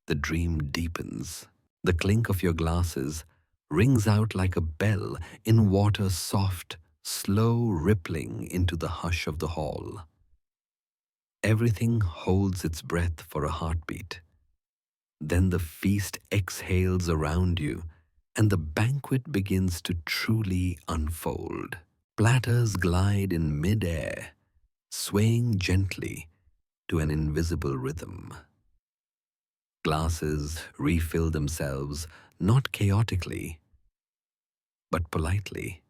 the dream deepens. The clink of your glasses rings out like a bell in water soft, slow rippling into the hush of the hall. Everything holds its breath for a heartbeat. Then the feast exhales around you, and the banquet begins to truly unfold. Platters glide in mid-air, swaying gently to an invisible rhythm. Glasses refill themselves, not chaotically, but politely,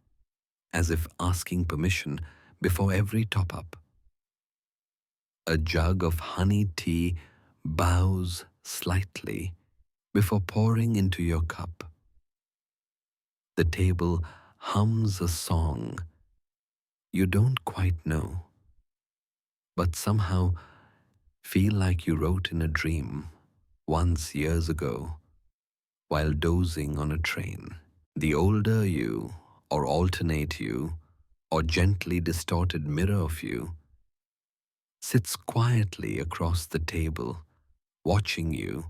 as if asking permission before every top-up. A jug of honey tea bows slightly before pouring into your cup. The table hums a song you don't quite know, but somehow feel like you wrote in a dream once years ago while dozing on a train. The older you, or alternate you, or gently distorted mirror of you, sits quietly across the table, watching you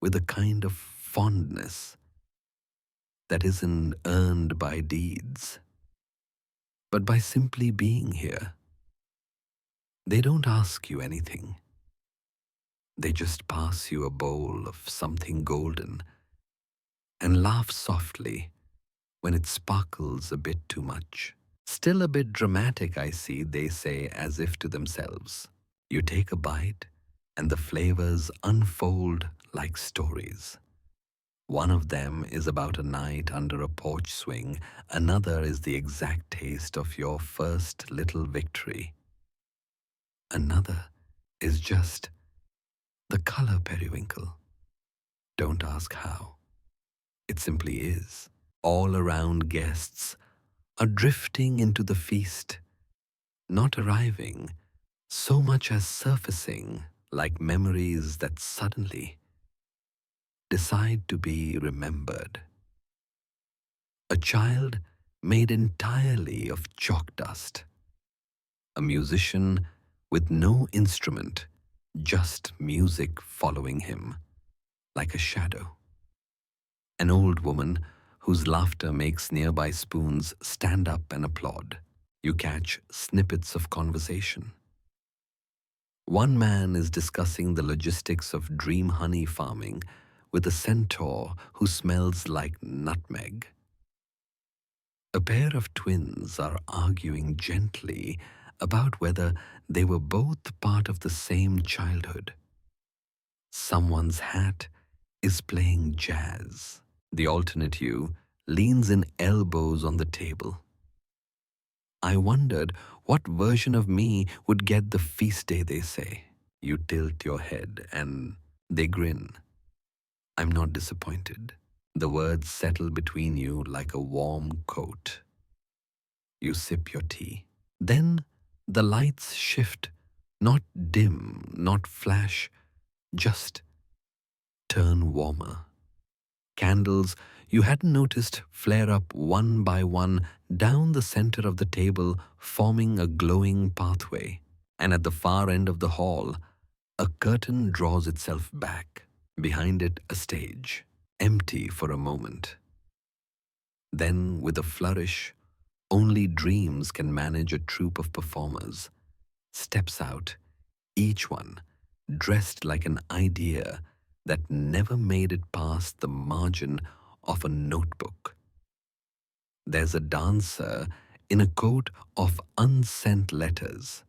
with a kind of fondness that isn't earned by deeds, but by simply being here. They don't ask you anything. They just pass you a bowl of something golden and laugh softly when it sparkles a bit too much. Still a bit dramatic, I see, they say as if to themselves. You take a bite, and the flavors unfold like stories. One of them is about a night under a porch swing. Another is the exact taste of your first little victory. Another is just the color periwinkle. Don't ask how. It simply is. All around guests are drifting into the feast, not arriving so much as surfacing like memories that suddenly decide to be remembered. A child made entirely of chalk dust, a musician with no instrument, just music following him like a shadow, an old woman whose laughter makes nearby spoons stand up and applaud. You catch snippets of conversation. One man is discussing the logistics of dream honey farming with a centaur who smells like nutmeg. A pair of twins are arguing gently about whether they were both part of the same childhood. Someone's hat is playing jazz. The alternate you leans in elbows on the table. I wondered what version of me would get the feast day, they say. You tilt your head and they grin. I'm not disappointed. The words settle between you like a warm coat. You sip your tea. Then the lights shift, not dim, not flash, just turn warmer. Candles you hadn't noticed flare up one by one down the center of the table, forming a glowing pathway. And at the far end of the hall, a curtain draws itself back. Behind it, a stage, empty for a moment. Then, with a flourish, only dreams can manage a troupe of performers, steps out, each one dressed like an idea that never made it past the margin of a notebook. There's a dancer in a coat of unsent letters,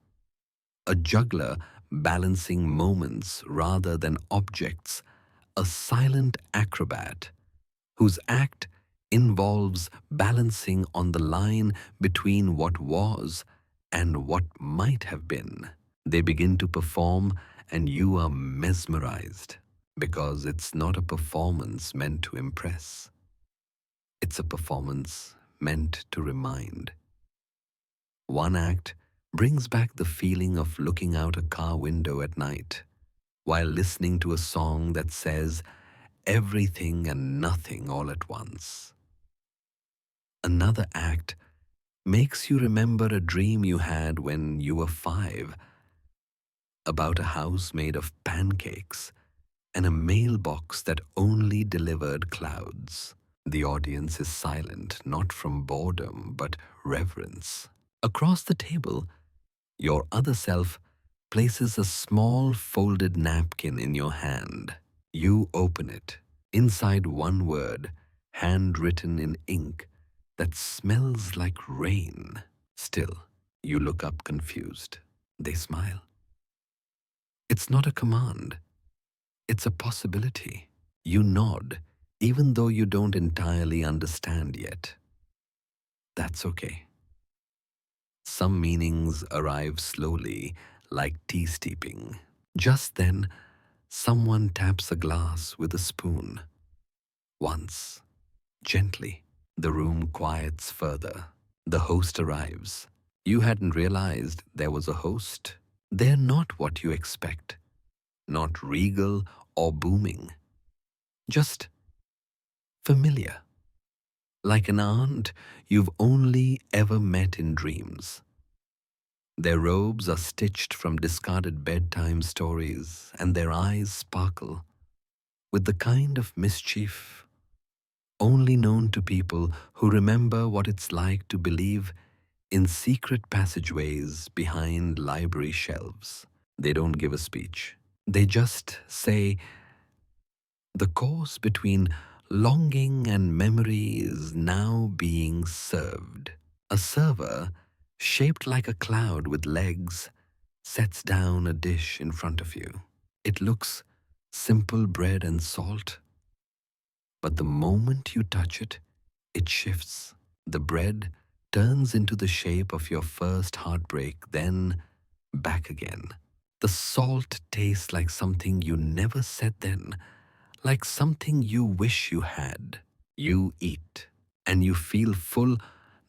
a juggler balancing moments rather than objects, a silent acrobat whose act involves balancing on the line between what was and what might have been. They begin to perform and you are mesmerized because it's not a performance meant to impress. It's a performance meant to remind. One act brings back the feeling of looking out a car window at night while listening to a song that says everything and nothing all at once. Another act makes you remember a dream you had when you were 5 about a house made of pancakes and a mailbox that only delivered clouds. The audience is silent, not from boredom, but reverence. Across the table, your other self places a small folded napkin in your hand. You open it. Inside one word, handwritten in ink, that smells like rain. Still, you look up confused. They smile. It's not a command. It's a possibility. You nod, even though you don't entirely understand yet. That's okay. Some meanings arrive slowly, like tea steeping. Just then, someone taps a glass with a spoon. Once, gently, the room quiets further. The host arrives. You hadn't realized there was a host. They're not what you expect. Not regal or booming. Just familiar. Like an aunt you've only ever met in dreams. Their robes are stitched from discarded bedtime stories, and their eyes sparkle with the kind of mischief only known to people who remember what it's like to believe in secret passageways behind library shelves. They don't give a speech. They just say, the course between longing and memory is now being served. A server, shaped like a cloud with legs, sets down a dish in front of you. It looks simple bread and salt, but the moment you touch it, it shifts. The bread turns into the shape of your first heartbreak, then back again. The salt tastes like something you never said then, like something you wish you had. You eat, and you feel full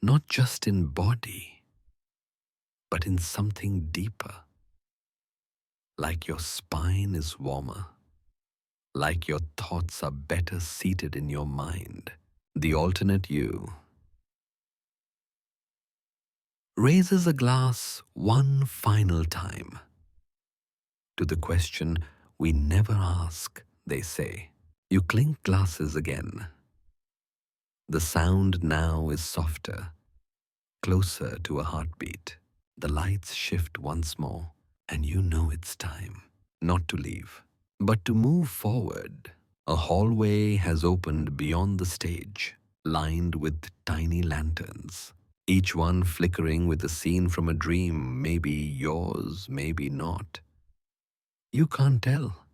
not just in body, but in something deeper, like your spine is warmer, like your thoughts are better seated in your mind. The alternate you raises a glass one final time to the question we never ask, they say. You clink glasses again. The sound now is softer, closer to a heartbeat. The lights shift once more, and you know it's time, not to leave, but to move forward. A hallway has opened beyond the stage, lined with tiny lanterns, each one flickering with a scene from a dream, maybe yours, maybe not. You can't tell,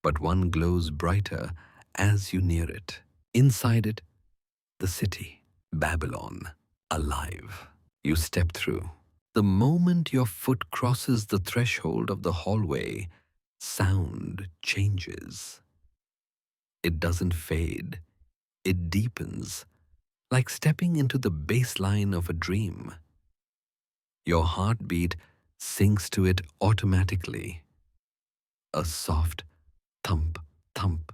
but one glows brighter as you near it. Inside it, the city, Babylon, alive. You step through. The moment your foot crosses the threshold of the hallway, sound changes. It doesn't fade, it deepens, like stepping into the baseline of a dream. Your heartbeat sinks to it automatically. A soft thump, thump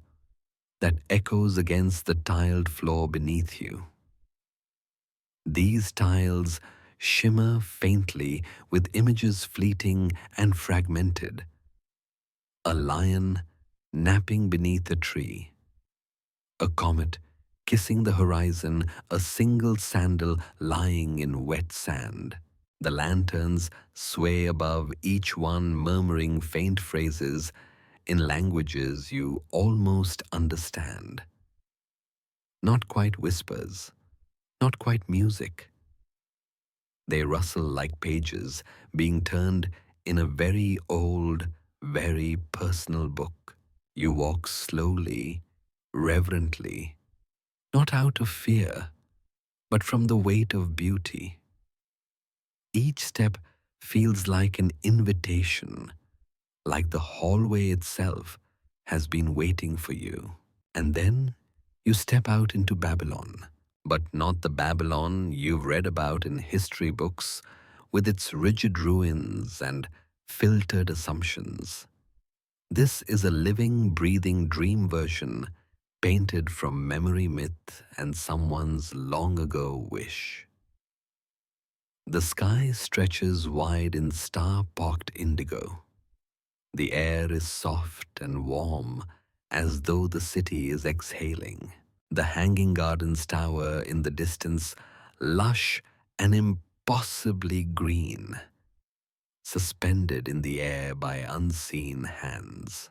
that echoes against the tiled floor beneath you. These tiles shimmer faintly with images fleeting and fragmented. A lion napping beneath a tree, a comet kissing the horizon, a single sandal lying in wet sand. The lanterns sway above, each one murmuring faint phrases in languages you almost understand. Not quite whispers, not quite music. They rustle like pages being turned in a very old, very personal book. You walk slowly, reverently, not out of fear, but from the weight of beauty. Each step feels like an invitation, like the hallway itself has been waiting for you. And then you step out into Babylon, but not the Babylon you've read about in history books with its rigid ruins and filtered assumptions. This is a living, breathing dream version painted from memory myth and someone's long ago wish. The sky stretches wide in star-pocked indigo. The air is soft and warm, as though the city is exhaling. The Hanging Gardens tower in the distance, lush and impossibly green, suspended in the air by unseen hands.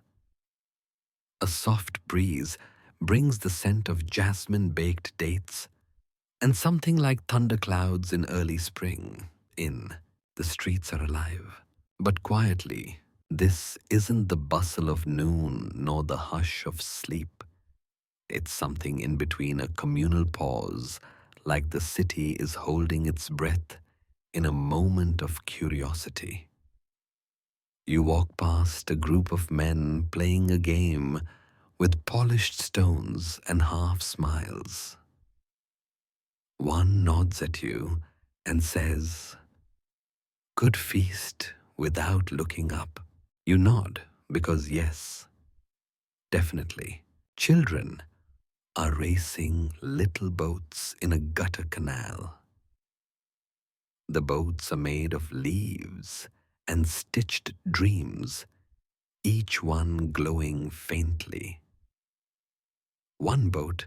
A soft breeze brings the scent of jasmine-baked dates and something like thunderclouds in early spring. The streets are alive, but quietly. This isn't the bustle of noon nor the hush of sleep. It's something in between, a communal pause, like the city is holding its breath in a moment of curiosity. You walk past a group of men playing a game with polished stones and half smiles. One nods at you and says, "Good feast," without looking up. You nod because yes, definitely. Children are racing little boats in a gutter canal. The boats are made of leaves and stitched dreams, each one glowing faintly. One boat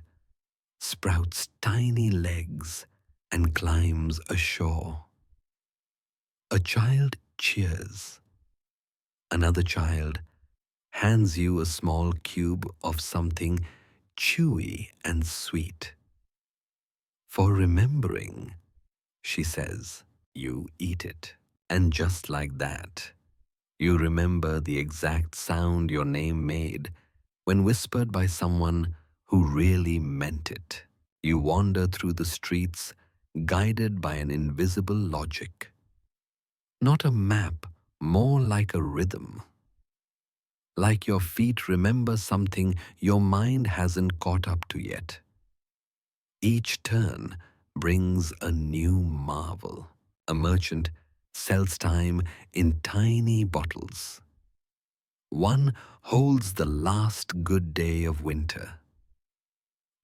sprouts tiny legs and climbs ashore. A child cheers. Another child hands you a small cube of something chewy and sweet. "For remembering," she says. You eat it. And just like that, you remember the exact sound your name made when whispered by someone who really meant it. You wander through the streets, guided by an invisible logic. Not a map, more like a rhythm. Like your feet remember something your mind hasn't caught up to yet. Each turn brings a new marvel. A merchant sells time in tiny bottles. One holds the last good day of winter.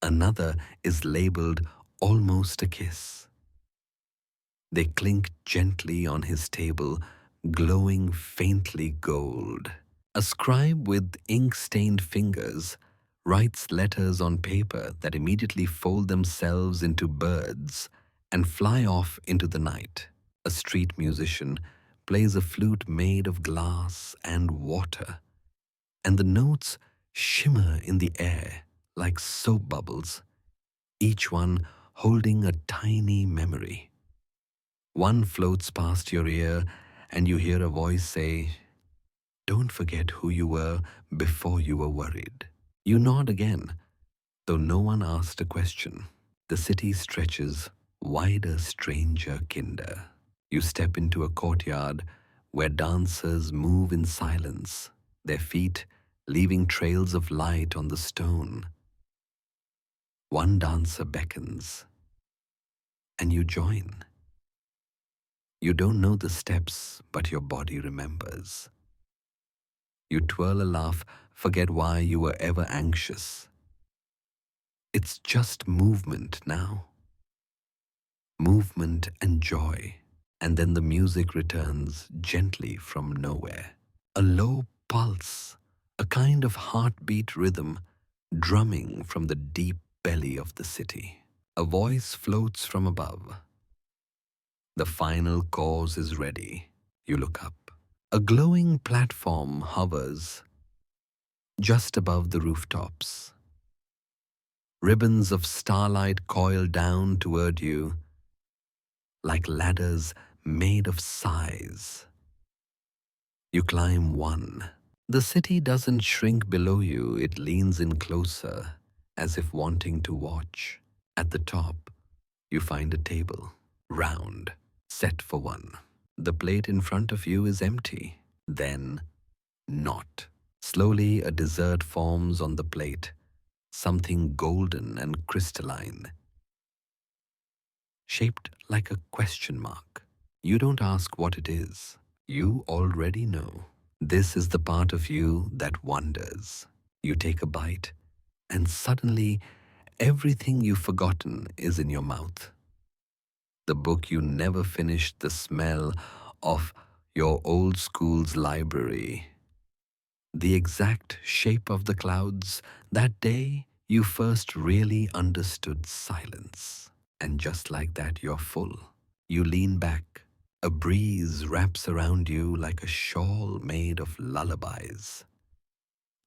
Another is labeled almost a kiss. They clink gently on his table, glowing faintly gold. A scribe with ink-stained fingers writes letters on paper that immediately fold themselves into birds and fly off into the night. A street musician plays a flute made of glass and water, and the notes shimmer in the air like soap bubbles, each one holding a tiny memory. One floats past your ear, and you hear a voice say, "Don't forget who you were before you were worried." You nod again, though no one asked a question. The city stretches wider, stranger, kinder. You step into a courtyard where dancers move in silence, their feet leaving trails of light on the stone. One dancer beckons, and you join. You don't know the steps, but your body remembers. You twirl a laugh, forget why you were ever anxious. It's just movement now. Movement and joy. And then the music returns gently from nowhere. A low pulse, a kind of heartbeat rhythm, drumming from the deep belly of the city. A voice floats from above. The final chorus is ready. You look up. A glowing platform hovers just above the rooftops. Ribbons of starlight coil down toward you like ladders made of sighs. You climb one. The city doesn't shrink below you, it leans in closer, as if wanting to watch. At the top, you find a table, round, set for one. The plate in front of you is empty, then not. Slowly, a dessert forms on the plate, something golden and crystalline, shaped like a question mark. You don't ask what it is. You already know. This is the part of you that wonders. You take a bite, and suddenly, everything you've forgotten is in your mouth. The book you never finished, the smell of your old school's library, the exact shape of the clouds. That day, you first really understood silence. And just like that, you're full. You lean back. A breeze wraps around you like a shawl made of lullabies.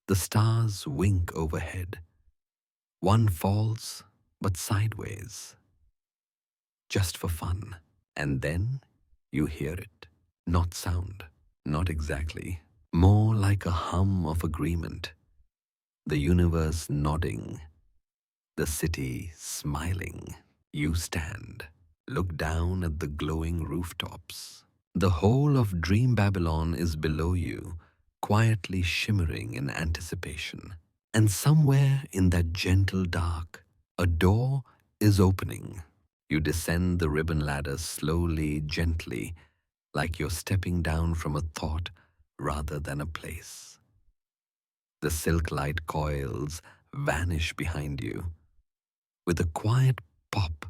The stars wink overhead. One falls, but sideways, just for fun. And then you hear it. Not sound, not exactly. More like a hum of agreement. The universe nodding. The city smiling. You stand, look down at the glowing rooftops. The whole of Dream Babylon is below you, quietly shimmering in anticipation. And somewhere in that gentle dark, a door is opening. You descend the ribbon ladder slowly, gently, like you're stepping down from a thought rather than a place. The silk light coils vanish behind you. With a quiet pop,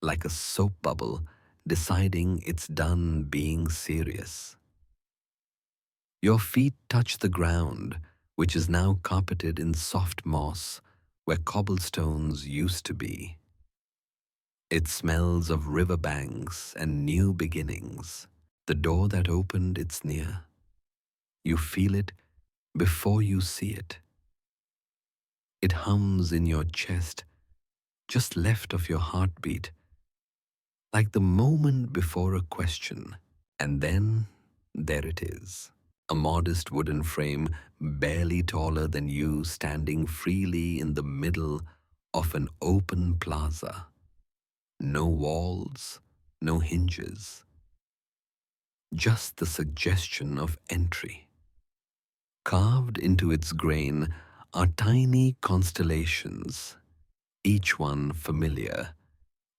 like a soap bubble, deciding it's done being serious. Your feet touch the ground, which is now carpeted in soft moss where cobblestones used to be. It smells of riverbanks and new beginnings. The door that opened, it's near. You feel it before you see it. It hums in your chest, just left of your heartbeat, like the moment before a question. And then there it is. A modest wooden frame, barely taller than you, standing freely in the middle of an open plaza. No walls, no hinges. Just the suggestion of entry. Carved into its grain are tiny constellations, each one familiar,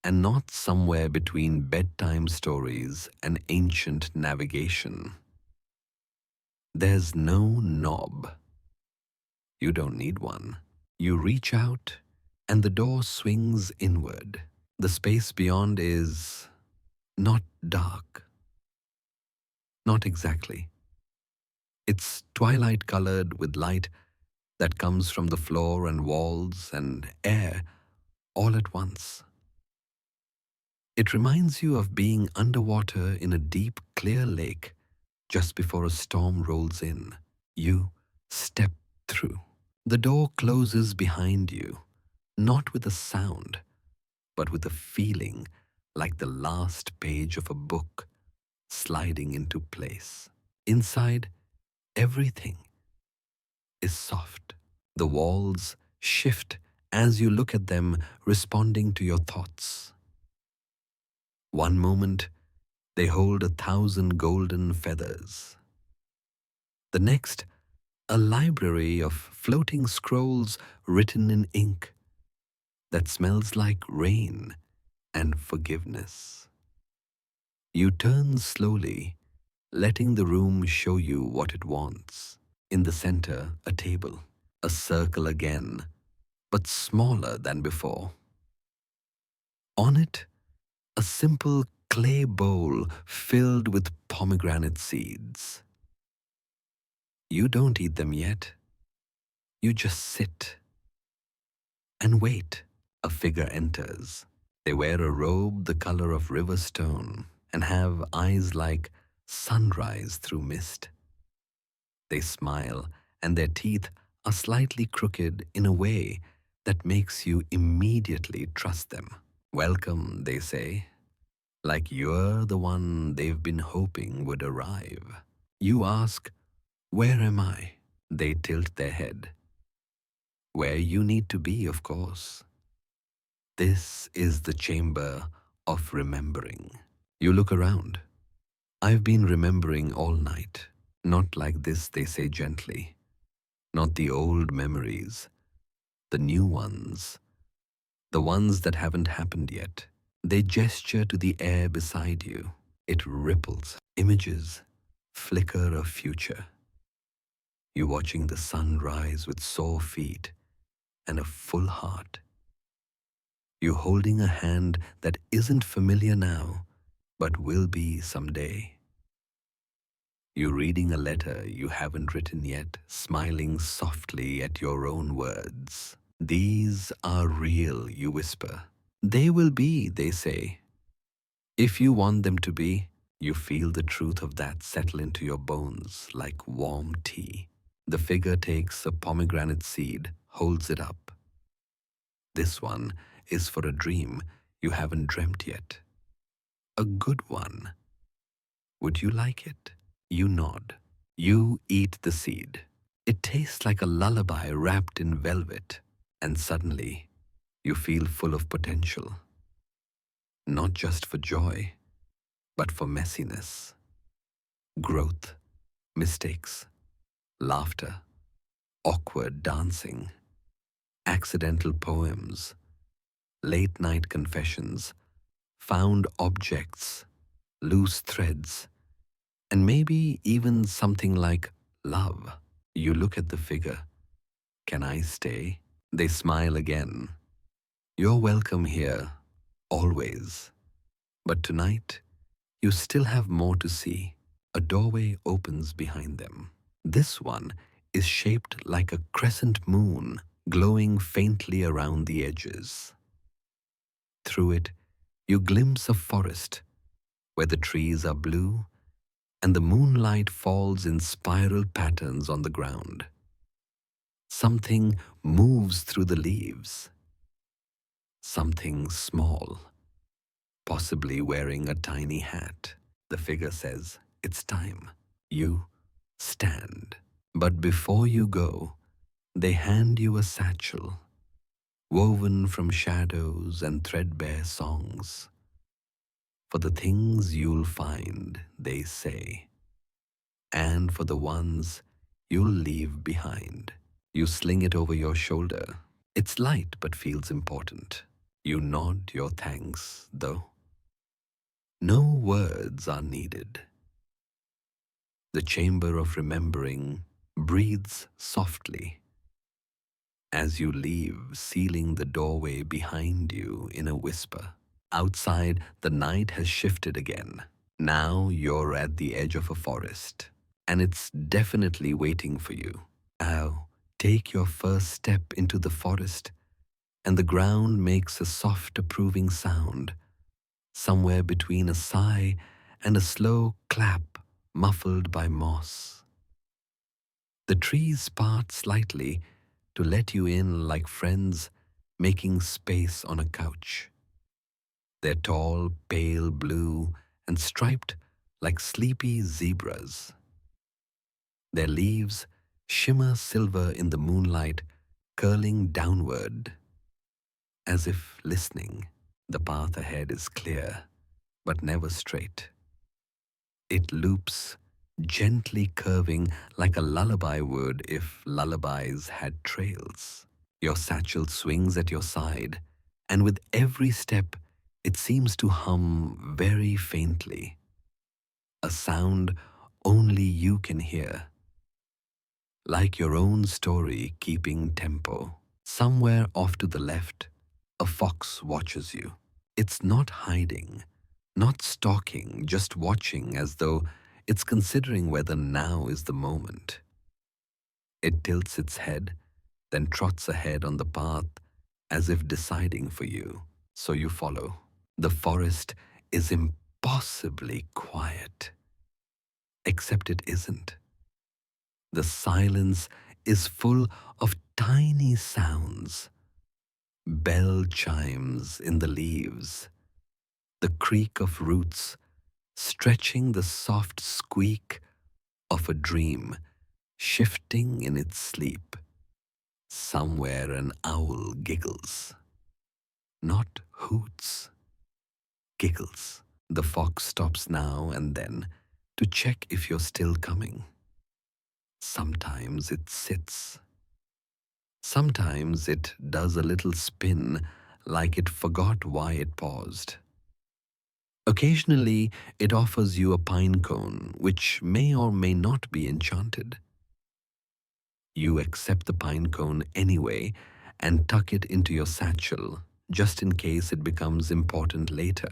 and not somewhere between bedtime stories and ancient navigation. There's no knob. You don't need one. You reach out, and the door swings inward. The space beyond is not dark. Not exactly. It's twilight colored with light that comes from the floor and walls and air all at once. It reminds you of being underwater in a deep, clear lake just before a storm rolls in. You step through. The door closes behind you, not with a sound, but with a feeling like the last page of a book sliding into place. Inside, everything is soft. The walls shift as you look at them, responding to your thoughts. One moment, they hold 1,000 golden feathers. The next, a library of floating scrolls written in ink that smells like rain and forgiveness. You turn slowly, letting the room show you what it wants. In the center, a table, a circle again, but smaller than before. On it, a simple clay bowl filled with pomegranate seeds. You don't eat them yet. You just sit and wait. A figure enters. They wear a robe the color of river stone and have eyes like sunrise through mist. They smile, and their teeth are slightly crooked in a way that makes you immediately trust them. Welcome, they say, like you're the one they've been hoping would arrive. You ask, where am I? They tilt their head. Where you need to be, of course. This is the chamber of remembering. You look around. I've been remembering all night. Not like this, they say gently. Not the old memories. The new ones. The ones that haven't happened yet. They gesture to the air beside you. It ripples. Images flicker of future. You watching the sun rise with sore feet and a full heart. You holding a hand that isn't familiar now, but will be someday. You reading a letter you haven't written yet, smiling softly at your own words. These are real, you whisper. They will be, they say. If you want them to be, you feel the truth of that settle into your bones like warm tea. The figure takes a pomegranate seed, holds it up. This one is for a dream you haven't dreamt yet. A good one. Would you like it? You nod. You eat the seed. It tastes like a lullaby wrapped in velvet, and suddenly you feel full of potential. Not just for joy, but for messiness, growth, mistakes, laughter, awkward dancing, accidental poems, late-night confessions, found objects, loose threads, and maybe even something like love. You look at the figure. Can I stay? They smile again. You're welcome here, always. But tonight, you still have more to see. A doorway opens behind them. This one is shaped like a crescent moon, glowing faintly around the edges. Through it, you glimpse a forest where the trees are blue and the moonlight falls in spiral patterns on the ground. Something moves through the leaves. Something small, possibly wearing a tiny hat. The figure says, it's time. You stand. But before you go, they hand you a satchel, woven from shadows and threadbare songs. For the things you'll find, they say, and for the ones you'll leave behind. You sling it over your shoulder. It's light but feels important. You nod your thanks, though. No words are needed. The chamber of remembering breathes softly as you leave, sealing the doorway behind you in a whisper. Outside, the night has shifted again. Now you're at the edge of a forest, and it's definitely waiting for you. Now, take your first step into the forest, and the ground makes a soft, approving sound, somewhere between a sigh and a slow clap muffled by moss. The trees part slightly to let you in like friends making space on a couch. They're tall, pale blue, and striped like sleepy zebras. Their leaves shimmer silver in the moonlight, curling downward, as if listening. The path ahead is clear, but never straight. It loops, gently curving like a lullaby would if lullabies had trails. Your satchel swings at your side, and with every step, it seems to hum very faintly, a sound only you can hear, like your own story keeping tempo. Somewhere off to the left, a fox watches you. It's not hiding, not stalking, just watching as though it's considering whether now is the moment. It tilts its head, then trots ahead on the path as if deciding for you, so you follow. The forest is impossibly quiet, except it isn't. The silence is full of tiny sounds, bell chimes in the leaves, the creak of roots stretching, the soft squeak of a dream shifting in its sleep. Somewhere an owl giggles, not hoots, giggles. The fox stops now and then to check if you're still coming. Sometimes it sits. Sometimes it does a little spin like it forgot why it paused. Occasionally, it offers you a pine cone, which may or may not be enchanted. You accept the pine cone anyway and tuck it into your satchel, just in case it becomes important later.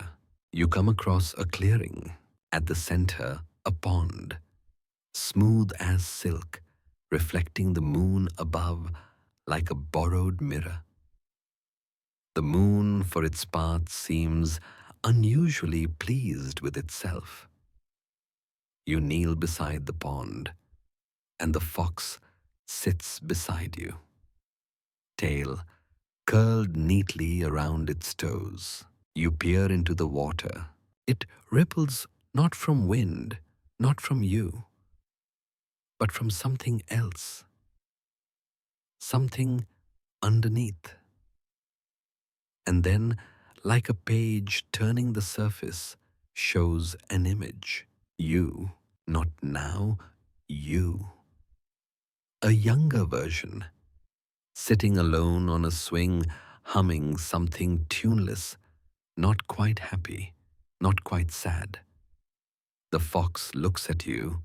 You come across a clearing. At the center, a pond, smooth as silk, reflecting the moon above like a borrowed mirror. The moon, for its part, seems unusually pleased with itself. You kneel beside the pond, and the fox sits beside you, tail curled neatly around its toes. You peer into the water. It ripples not from wind, not from you, but from something else, something underneath. And then, like a page turning the surface, shows an image. You, not now, you. A younger version, sitting alone on a swing, humming something tuneless, not quite happy, not quite sad. The fox looks at you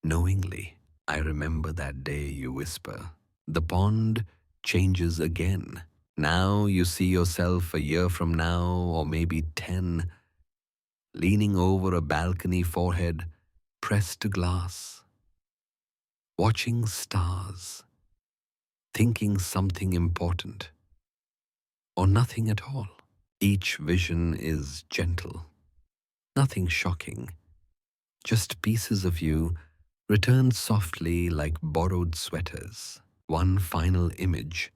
knowingly. I remember that day, you whisper. The pond changes again. Now you see yourself a year from now, or maybe 10, leaning over a balcony, forehead pressed to glass, watching stars, thinking something important, or nothing at all. Each vision is gentle, nothing shocking, just pieces of you returned softly like borrowed sweaters. One final image,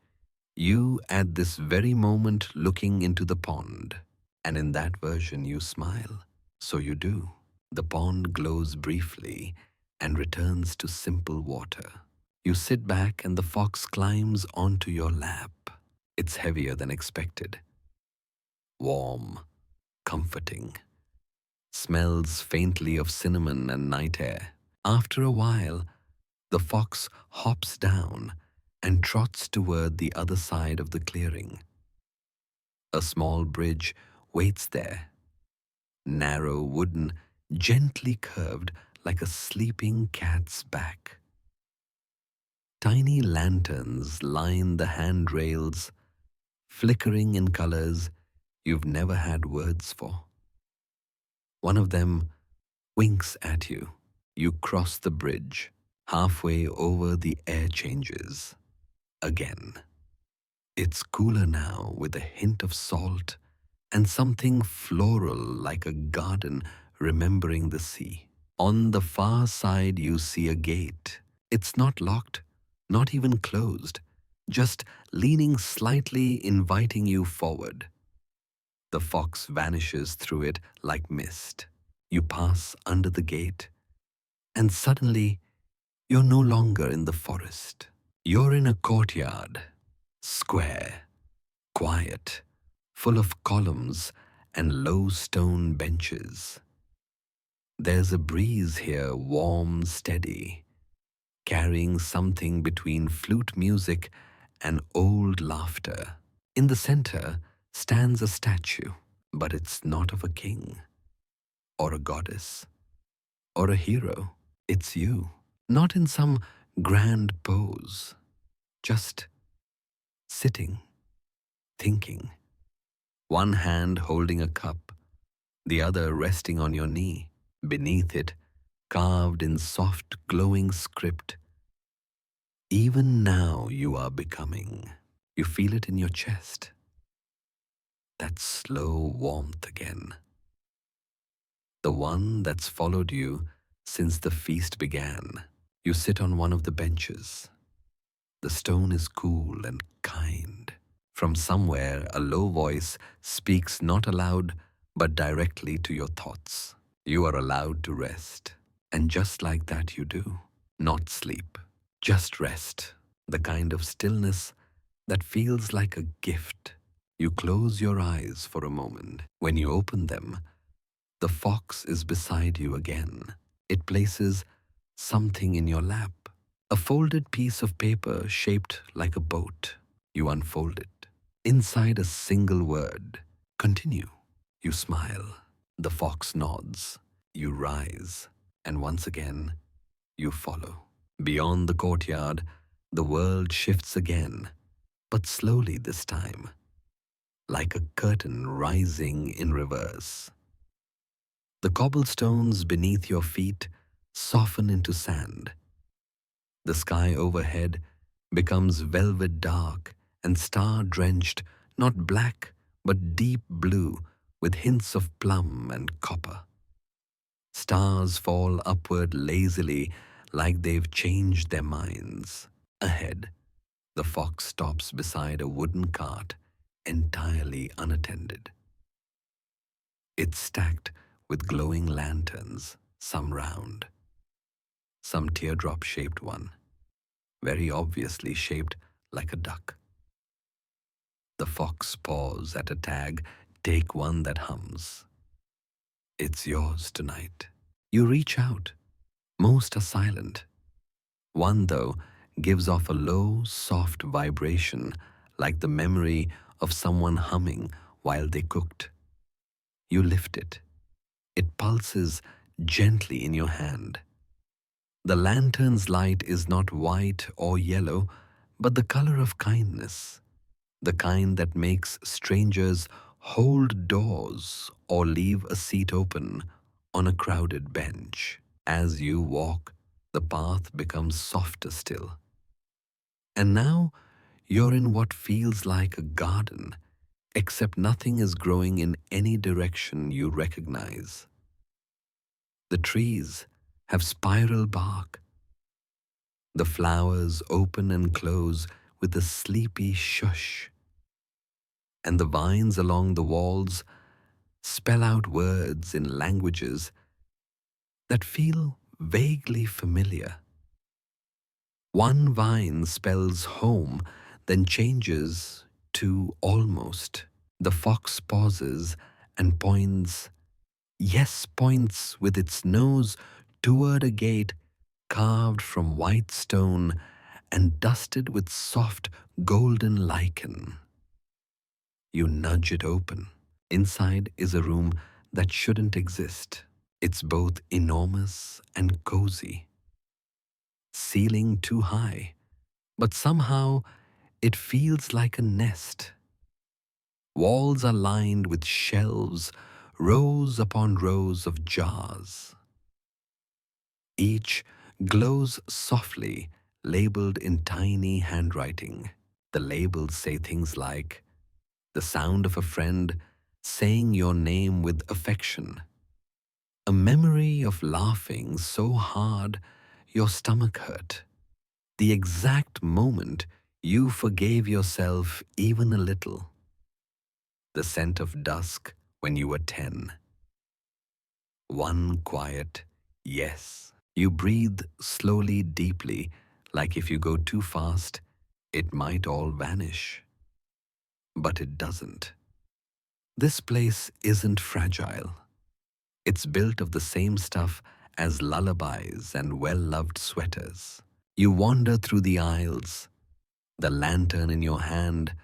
you at this very moment looking into the pond, and in that version you smile. So you do. The pond glows briefly and returns to simple water. You sit back and the fox climbs onto your lap. It's heavier than expected. Warm, comforting. Smells faintly of cinnamon and night air. After a while, the fox hops down and trots toward the other side of the clearing. A small bridge waits there, narrow, wooden, gently curved like a sleeping cat's back. Tiny lanterns line the handrails, flickering in colors you've never had words for. One of them winks at you. You cross the bridge. Halfway over, the air changes. Again. It's cooler now with a hint of salt and something floral like a garden remembering the sea. On the far side, you see a gate. It's not locked, not even closed, just leaning slightly, inviting you forward. The fox vanishes through it like mist. You pass under the gate, and suddenly you're no longer in the forest. You're in a courtyard, square, quiet, full of columns and low stone benches. There's a breeze here, warm, steady, carrying something between flute music and old laughter. In the center stands a statue, but it's not of a king or a goddess or a hero. It's you, not in some grand pose, just sitting, thinking, one hand holding a cup, the other resting on your knee. Beneath it, carved in soft, glowing script, even now you are becoming. You feel it in your chest. That slow warmth again. The one that's followed you since the feast began. You sit on one of the benches. The stone is cool and kind. From somewhere, a low voice speaks not aloud, but directly to your thoughts. You are allowed to rest. And just like that you do. Not sleep, just rest. The kind of stillness that feels like a gift. You close your eyes for a moment. When you open them, the fox is beside you again. It places something in your lap. A folded piece of paper shaped like a boat. You unfold it. Inside a single word, continue. You smile. The fox nods. You rise. And once again, you follow. Beyond the courtyard, the world shifts again, but slowly this time, like a curtain rising in reverse. The cobblestones beneath your feet soften into sand. The sky overhead becomes velvet dark and star-drenched, not black, but deep blue with hints of plum and copper. Stars fall upward lazily like they've changed their minds. Ahead, the fox stops beside a wooden cart entirely unattended. It's stacked with glowing lanterns, some round, some teardrop-shaped one, very obviously shaped like a duck. The fox paws at a tag, take one that hums. It's yours tonight. You reach out. Most are silent. One, though, gives off a low, soft vibration like the memory of someone humming while they cooked. You lift it. It pulses gently in your hand. The lantern's light is not white or yellow, but the color of kindness, the kind that makes strangers hold doors or leave a seat open on a crowded bench. As you walk, the path becomes softer still. And now you're in what feels like a garden, except nothing is growing in any direction you recognize. The trees have spiral bark. The flowers open and close with a sleepy shush. And the vines along the walls spell out words in languages that feel vaguely familiar. One vine spells home, then changes to almost. The fox pauses and points, yes, points with its nose toward a gate carved from white stone and dusted with soft golden lichen. You nudge it open. Inside is a room that shouldn't exist. It's both enormous and cozy. Ceiling too high, but somehow it feels like a nest. Walls are lined with shelves, rows upon rows of jars. Each glows softly, labeled in tiny handwriting. The labels say things like, the sound of a friend saying your name with affection. A memory of laughing so hard your stomach hurt. The exact moment you forgave yourself even a little. The scent of dusk when you were 10. One quiet yes. You breathe slowly, deeply, like if you go too fast, it might all vanish. But it doesn't. This place isn't fragile. It's built of the same stuff as lullabies and well-loved sweaters. You wander through the aisles. The lantern in your hand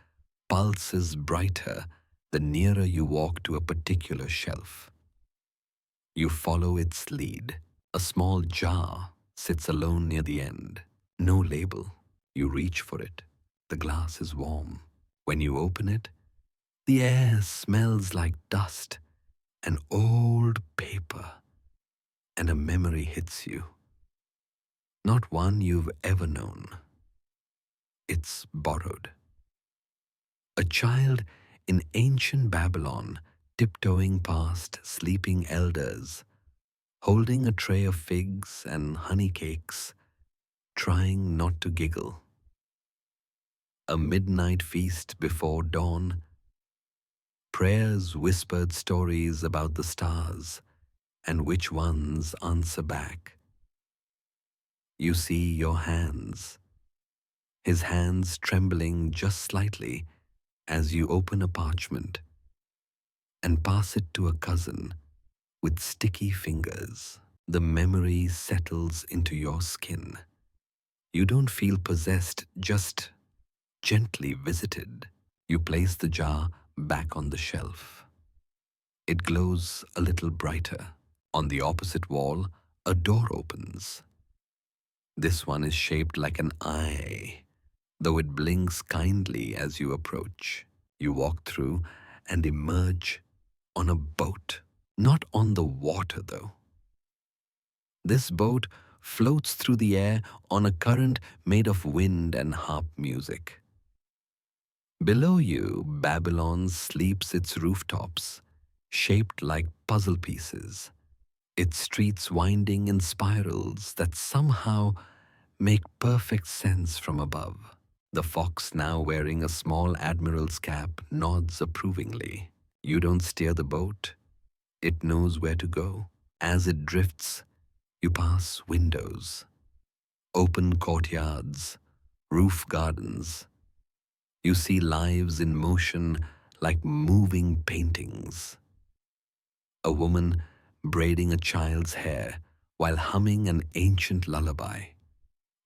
pulses brighter the nearer you walk to a particular shelf. You follow its lead. A small jar sits alone near the end. No label. You reach for it. The glass is warm. When you open it, the air smells like dust and old paper, and a memory hits you. Not one you've ever known. It's borrowed. A child in ancient Babylon tiptoeing past sleeping elders, holding a tray of figs and honey cakes, trying not to giggle. A midnight feast before dawn, prayers whispered stories about the stars and which ones answer back. You see your hands, his hands trembling just slightly as you open a parchment and pass it to a cousin with sticky fingers. The memory settles into your skin. You don't feel possessed, just gently visited. You place the jar back on the shelf. It glows a little brighter. On the opposite wall, a door opens. This one is shaped like an eye, though it blinks kindly as you approach. You walk through and emerge on a boat. Not on the water, though. This boat floats through the air on a current made of wind and harp music. Below you, Babylon sleeps its rooftops, shaped like puzzle pieces, its streets winding in spirals that somehow make perfect sense from above. The fox, now wearing a small admiral's cap, nods approvingly. You don't steer the boat. It knows where to go. As it drifts, you pass windows, open courtyards, roof gardens. You see lives in motion like moving paintings. A woman braiding a child's hair while humming an ancient lullaby.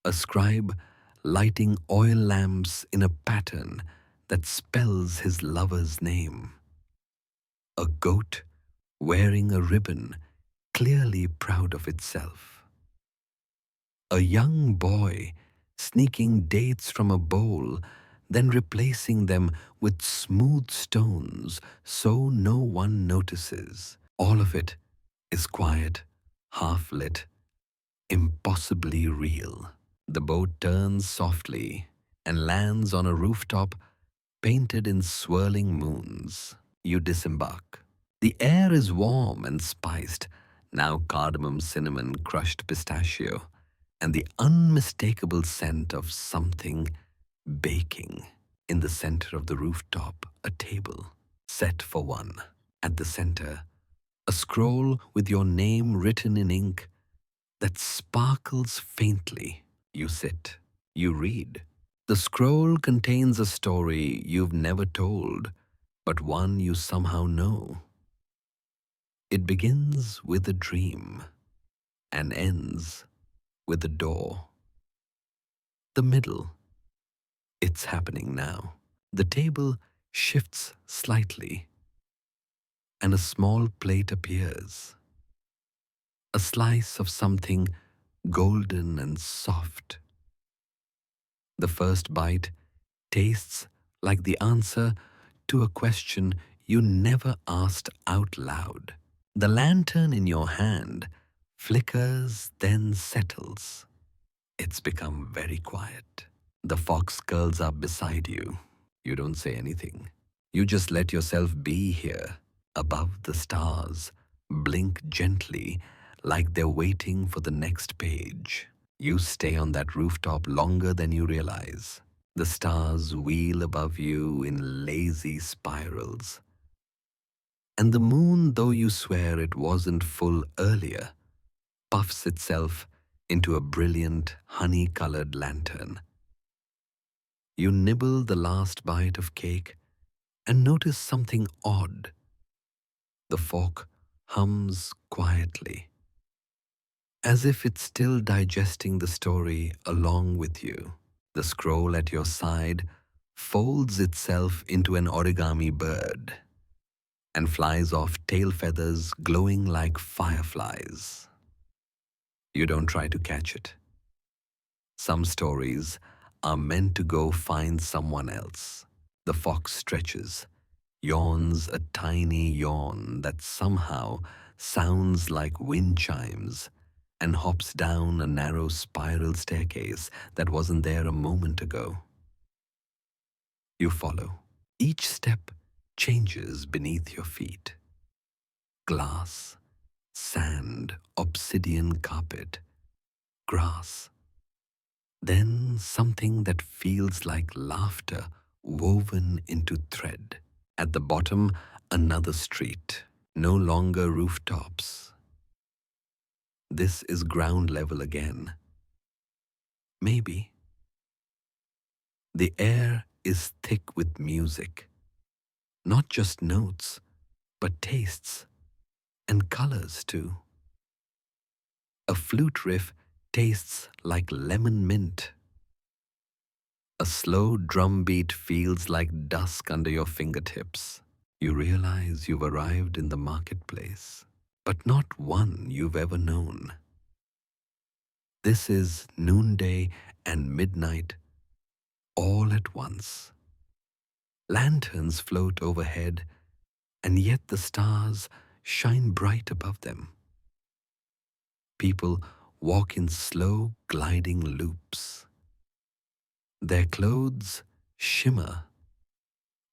A scribe lighting oil lamps in a pattern that spells his lover's name. A goat wearing a ribbon, clearly proud of itself. A young boy sneaking dates from a bowl, then replacing them with smooth stones so no one notices. All of it is quiet, half-lit, impossibly real. The boat turns softly and lands on a rooftop painted in swirling moons. You disembark. The air is warm and spiced, now cardamom, cinnamon, crushed pistachio, and the unmistakable scent of something baking. In the center of the rooftop, a table set for one. At the center, a scroll with your name written in ink that sparkles faintly. You sit, you read. The scroll contains a story you've never told, but one you somehow know. It begins with a dream and ends with a door. The middle, it's happening now. The table shifts slightly, and a small plate appears. A slice of something golden and soft. The first bite tastes like the answer to a question you never asked out loud. The lantern in your hand flickers, then settles. It's become very quiet. The fox curls up beside you. You don't say anything. You just let yourself be here, above the stars, blink gently like they're waiting for the next page. You stay on that rooftop longer than you realize. The stars wheel above you in lazy spirals. And the moon, though you swear it wasn't full earlier, puffs itself into a brilliant honey-colored lantern. You nibble the last bite of cake and notice something odd. The fork hums quietly, as if it's still digesting the story along with you. The scroll at your side folds itself into an origami bird and flies off tail feathers glowing like fireflies. You don't try to catch it. Some stories are meant to go find someone else. The fox stretches, yawns a tiny yawn that somehow sounds like wind chimes, and hops down a narrow spiral staircase that wasn't there a moment ago. You follow. Each step changes beneath your feet. Glass, sand, obsidian carpet, grass. Then something that feels like laughter woven into thread. At the bottom, another street. No longer rooftops. This is ground level again. Maybe. The air is thick with music. Not just notes, but tastes and colors too. A flute riff tastes like lemon mint. A slow drum beat feels like dusk under your fingertips. You realize you've arrived in the marketplace, but not one you've ever known. This is noonday and midnight all at once. Lanterns float overhead, and yet the stars shine bright above them. People walk in slow, gliding loops. Their clothes shimmer,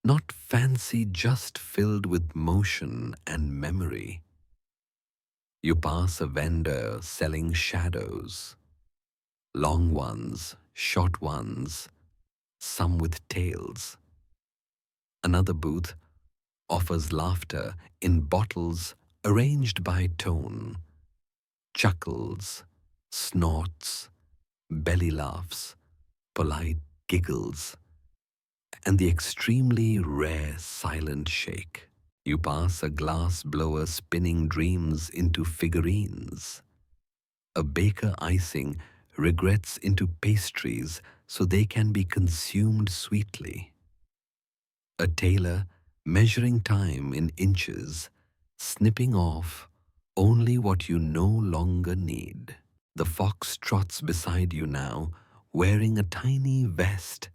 not fancy, just filled with motion and memory. You pass a vendor selling shadows, long ones, short ones, some with tails. Another booth offers laughter in bottles arranged by tone, chuckles, snorts, belly laughs, polite giggles, and the extremely rare silent shake. You pass a glass blower spinning dreams into figurines, a baker icing regrets into pastries so they can be consumed sweetly, a tailor measuring time in inches, snipping off only what you no longer need. The fox trots beside you now, wearing a tiny vest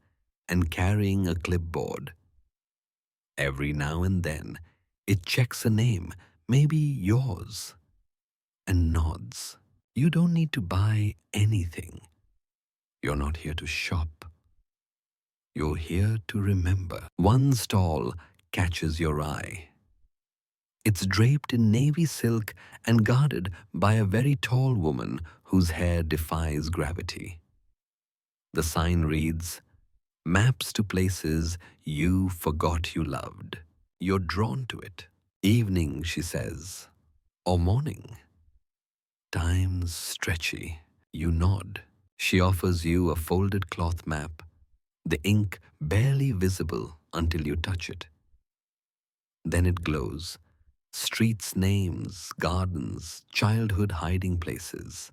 and carrying a clipboard. Every now and then, it checks a name, maybe yours, and nods. You don't need to buy anything. You're not here to shop. You're here to remember. One stall catches your eye. It's draped in navy silk and guarded by a very tall woman whose hair defies gravity. The sign reads, "Maps to places you forgot you loved." You're drawn to it. "Evening," she says, or "morning." Time's stretchy. You nod. She offers you a folded cloth map, the ink barely visible until you touch it. Then it glows. Streets' names, gardens, childhood hiding places.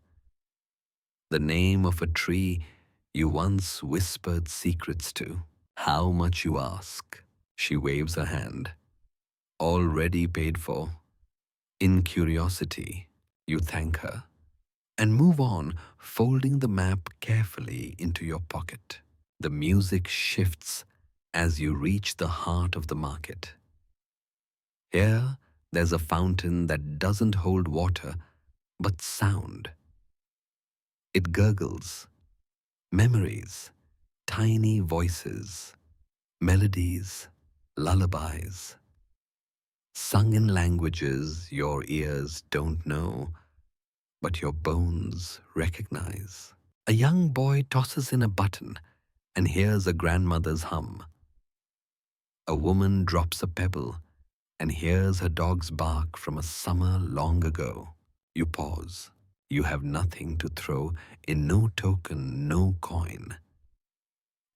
The name of a tree you once whispered secrets to. How much, you ask? She waves her hand. Already paid for. In curiosity, you thank her and move on, folding the map carefully into your pocket. The music shifts as you reach the heart of the market. Here, there's a fountain that doesn't hold water, but sound. It gurgles, memories, tiny voices, melodies, lullabies, sung in languages your ears don't know, but your bones recognize. A young boy tosses in a button and hears a grandmother's hum. A woman drops a pebble and hears her dog's bark from a summer long ago. You pause. You have nothing to throw in, no token, no coin.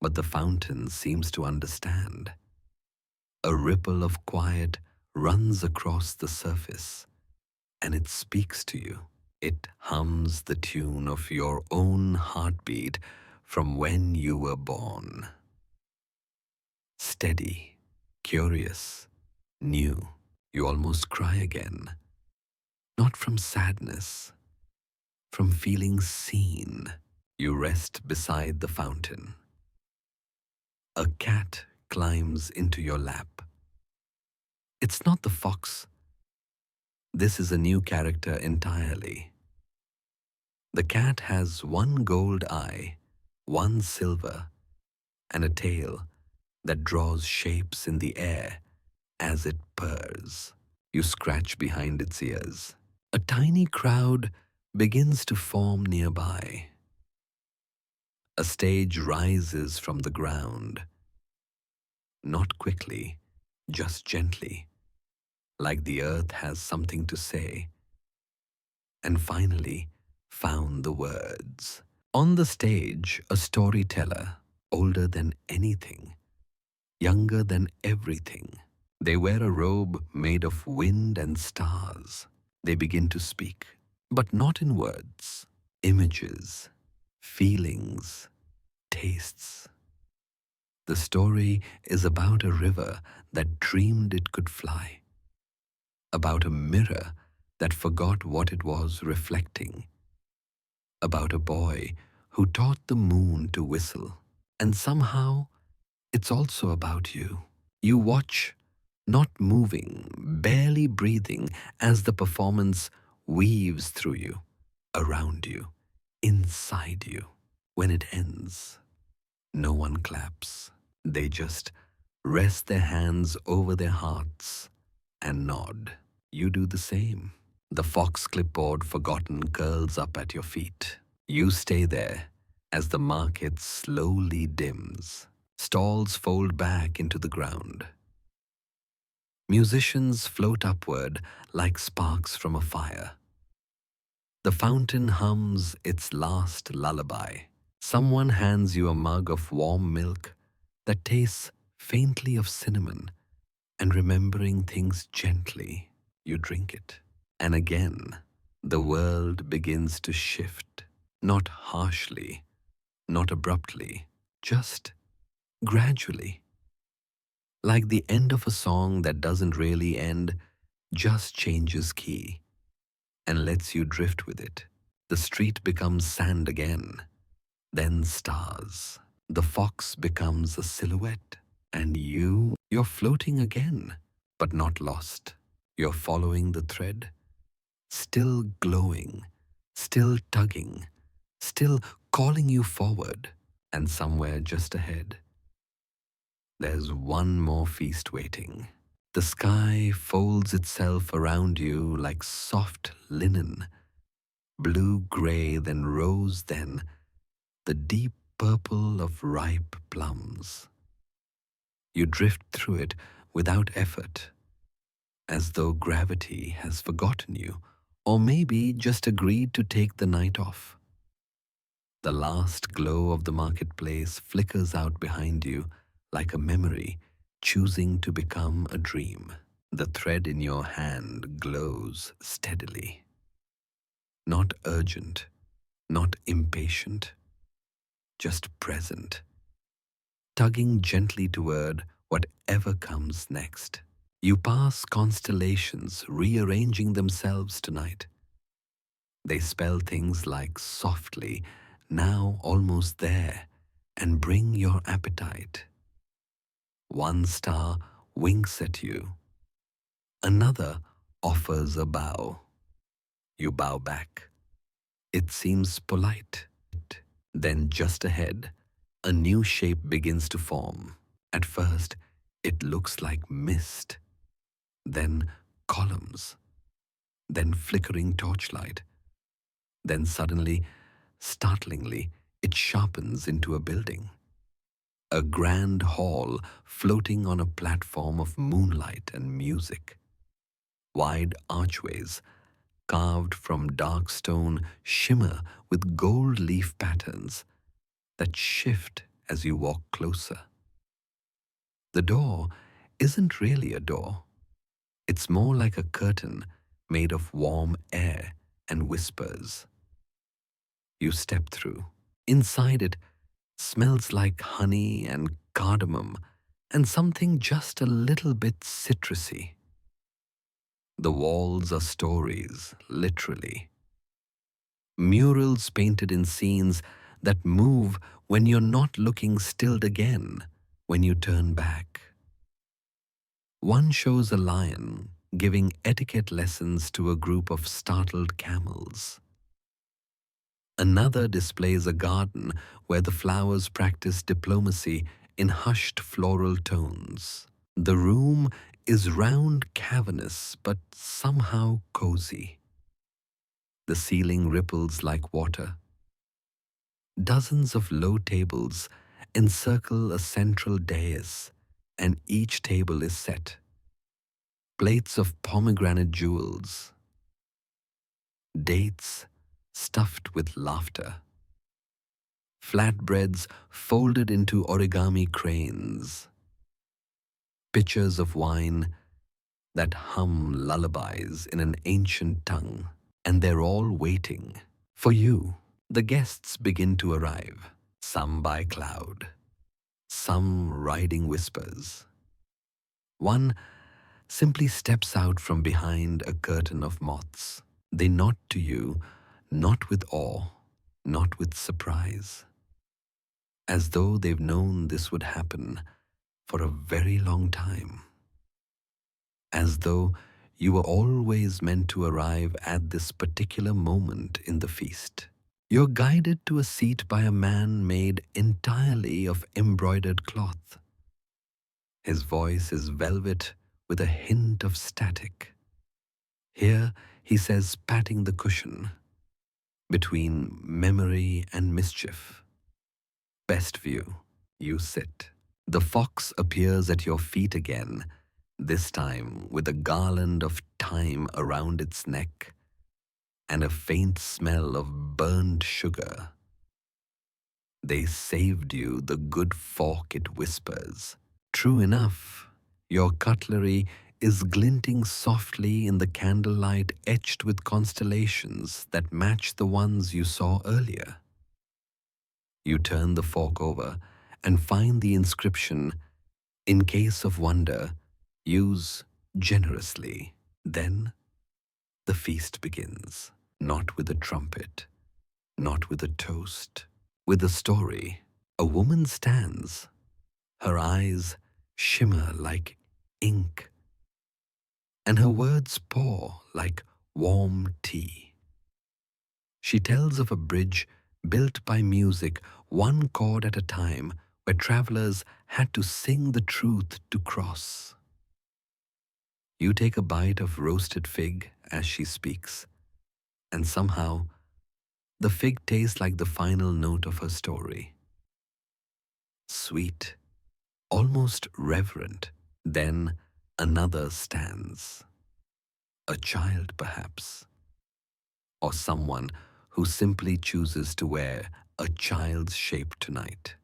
But the fountain seems to understand. A ripple of quiet runs across the surface, and it speaks to you. It hums the tune of your own heartbeat from when you were born. Steady, curious, new. You almost cry again. Not from sadness, from feeling seen. You rest beside the fountain. A cat climbs into your lap. It's not the fox. This is a new character entirely. The cat has one gold eye, one silver, and a tail that draws shapes in the air as it purrs. You scratch behind its ears. A tiny crowd begins to form nearby. A stage rises from the ground. Not quickly, just gently, like the earth has something to say. And finally, found the words. On the stage, a storyteller, older than anything, younger than everything. They wear a robe made of wind and stars. They begin to speak, but not in words. Images, feelings, tastes. The story is about a river that dreamed it could fly, about a mirror that forgot what it was reflecting, about a boy who taught the moon to whistle. And somehow, it's also about you. You watch, not moving, barely breathing, as the performance weaves through you, around you, inside you. When it ends, no one claps. They just rest their hands over their hearts and nod. You do the same. The fox clipboard forgotten curls up at your feet. You stay there as the market slowly dims. Stalls fold back into the ground. Musicians float upward like sparks from a fire. The fountain hums its last lullaby. Someone hands you a mug of warm milk that tastes faintly of cinnamon, and remembering things gently, you drink it. And again, the world begins to shift, not harshly, not abruptly, just gradually. Like the end of a song that doesn't really end, just changes key and lets you drift with it. The street becomes sand again, then stars. The fox becomes a silhouette, and you're floating again, but not lost. You're following the thread, still glowing, still tugging, still calling you forward. And somewhere just ahead, there's one more feast waiting. The sky folds itself around you like soft linen, blue-gray, then rose, then the deep purple of ripe plums. You drift through it without effort, as though gravity has forgotten you, or maybe just agreed to take the night off. The last glow of the marketplace flickers out behind you like a memory choosing to become a dream. The thread in your hand glows steadily. Not urgent, not impatient, just present, tugging gently toward whatever comes next. You pass constellations rearranging themselves tonight. They spell things like softly, now almost there, and bring your appetite. One star winks at you, another offers a bow. You bow back. It seems polite. Then just ahead, a new shape begins to form. At first, it looks like mist, then columns, then flickering torchlight. Then suddenly, startlingly, it sharpens into a building. A grand hall floating on a platform of moonlight and music. Wide archways, carved from dark stone, shimmer with gold leaf patterns that shift as you walk closer. The door isn't really a door. It's more like a curtain made of warm air and whispers. You step through. Inside it smells like honey and cardamom and something just a little bit citrusy. The walls are stories, literally. Murals painted in scenes that move when you're not looking, stilled again when you turn back. One shows a lion giving etiquette lessons to a group of startled camels. Another displays a garden where the flowers practice diplomacy in hushed floral tones. The room is round, cavernous, but somehow cozy. The ceiling ripples like water. Dozens of low tables encircle a central dais, and each table is set. Plates of pomegranate jewels, dates stuffed with laughter, flatbreads folded into origami cranes, pitchers of wine that hum lullabies in an ancient tongue, and they're all waiting for you. The guests begin to arrive, some by cloud, some riding whispers. One simply steps out from behind a curtain of moths. They nod to you, not with awe, not with surprise, as though they've known this would happen for a very long time, as though you were always meant to arrive at this particular moment in the feast. You're guided to a seat by a man made entirely of embroidered cloth. His voice is velvet with a hint of static. Here, he says, patting the cushion, between memory and mischief. Best view, you sit. The fox appears at your feet again, this time with a garland of thyme around its neck and a faint smell of burned sugar. They saved you the good fork, it whispers. True enough, your cutlery is glinting softly in the candlelight, etched with constellations that match the ones you saw earlier. You turn the fork over and find the inscription, "In case of wonder, use generously." Then the feast begins, not with a trumpet, not with a toast, with a story. A woman stands, her eyes shimmer like ink, and her words pour like warm tea. She tells of a bridge built by music, one chord at a time, where travelers had to sing the truth to cross. You take a bite of roasted fig as she speaks, and somehow the fig tastes like the final note of her story. Sweet, almost reverent. Then another stands. A child, perhaps, or someone who simply chooses to wear a child's shape tonight.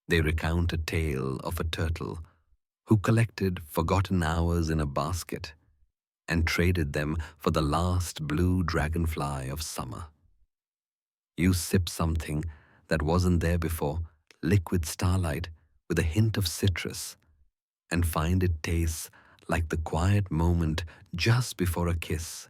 They recount a tale of a turtle who collected forgotten hours in a basket and traded them for the last blue dragonfly of summer. You sip something that wasn't there before, liquid starlight with a hint of citrus, and find it tastes like the quiet moment just before a kiss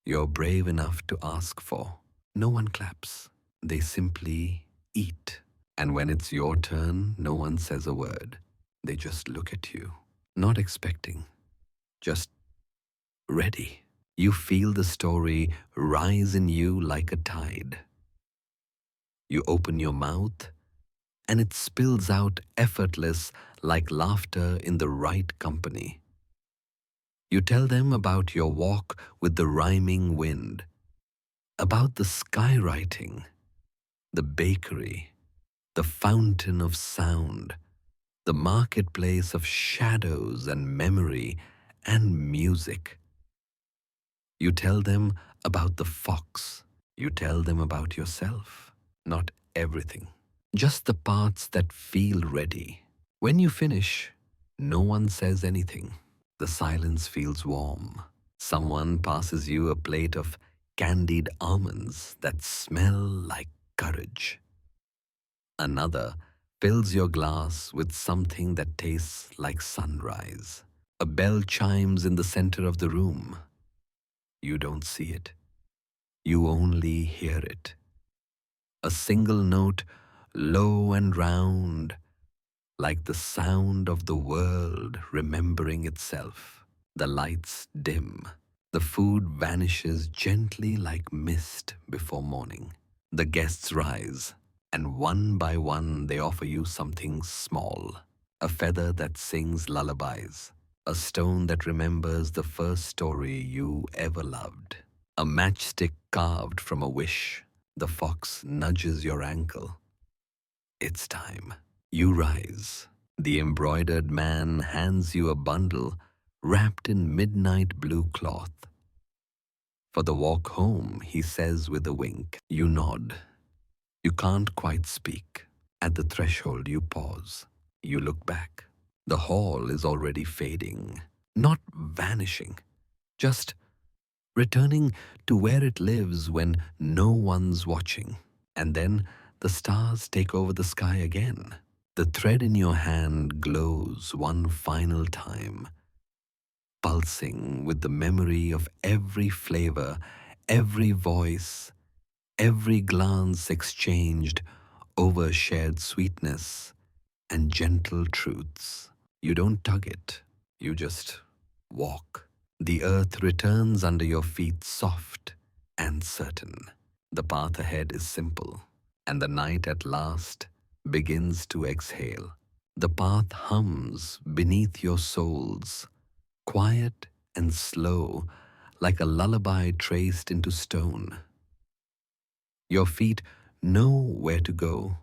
you're brave enough to ask for. No one claps. They simply eat. And when it's your turn, no one says a word. They just look at you, not expecting, just ready. You feel the story rise in you like a tide. You open your mouth, and it spills out effortless like laughter in the right company. You tell them about your walk with the rhyming wind, about the skywriting, the bakery, the fountain of sound, the marketplace of shadows and memory and music. You tell them about the fox. You tell them about yourself. Not everything, just the parts that feel ready. When you finish, no one says anything. The silence feels warm. Someone passes you a plate of candied almonds that smell like courage. Another fills your glass with something that tastes like sunrise. A bell chimes in the center of the room. You don't see it. You only hear it. A single note, low and round, like the sound of the world remembering itself. The lights dim. The food vanishes gently like mist before morning. The guests rise, and one by one they offer you something small. A feather that sings lullabies. A stone that remembers the first story you ever loved. A matchstick carved from a wish. The fox nudges your ankle. It's time. You rise. The embroidered man hands you a bundle wrapped in midnight blue cloth. For the walk home, he says with a wink. You nod. You can't quite speak. At the threshold, you pause. You look back. The hall is already fading, not vanishing, just returning to where it lives when no one's watching. And then the stars take over the sky again. The thread in your hand glows one final time, pulsing with the memory of every flavor, every voice, every glance exchanged over shared sweetness and gentle truths. You don't tug it, you just walk. The earth returns under your feet soft and certain. The path ahead is simple, and the night at last begins to exhale. The path hums beneath your soles, quiet and slow, like a lullaby traced into stone. Your feet know where to go,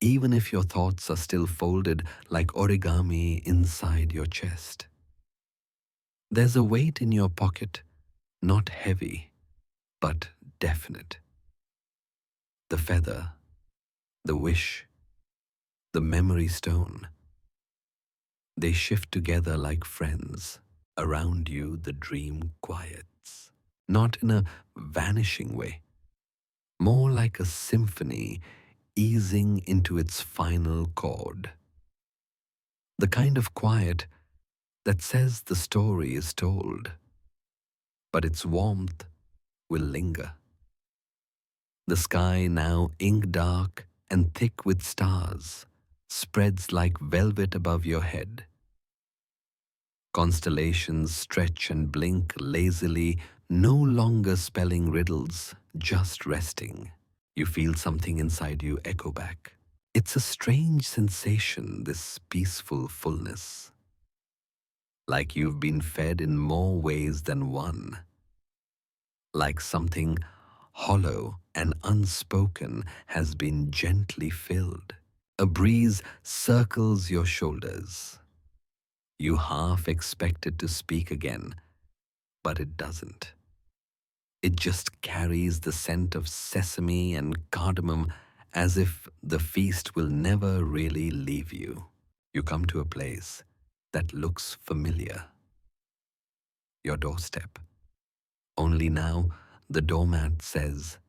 even if your thoughts are still folded like origami inside your chest. There's a weight in your pocket, not heavy, but definite. The feather, the wish, the memory stone. They shift together like friends. Around you, the dream quiets. Not in a vanishing way, more like a symphony easing into its final chord. The kind of quiet that says the story is told, but its warmth will linger. The sky, now ink dark and thick with stars, spreads like velvet above your head. Constellations stretch and blink lazily, no longer spelling riddles, just resting. You feel something inside you echo back. It's a strange sensation, this peaceful fullness. Like you've been fed in more ways than one. Like something hollow and unspoken has been gently filled. A breeze circles your shoulders. You half expect it to speak again, but it doesn't. It just carries the scent of sesame and cardamom as if the feast will never really leave you. You come to a place that looks familiar. Your doorstep. Only now the doormat says,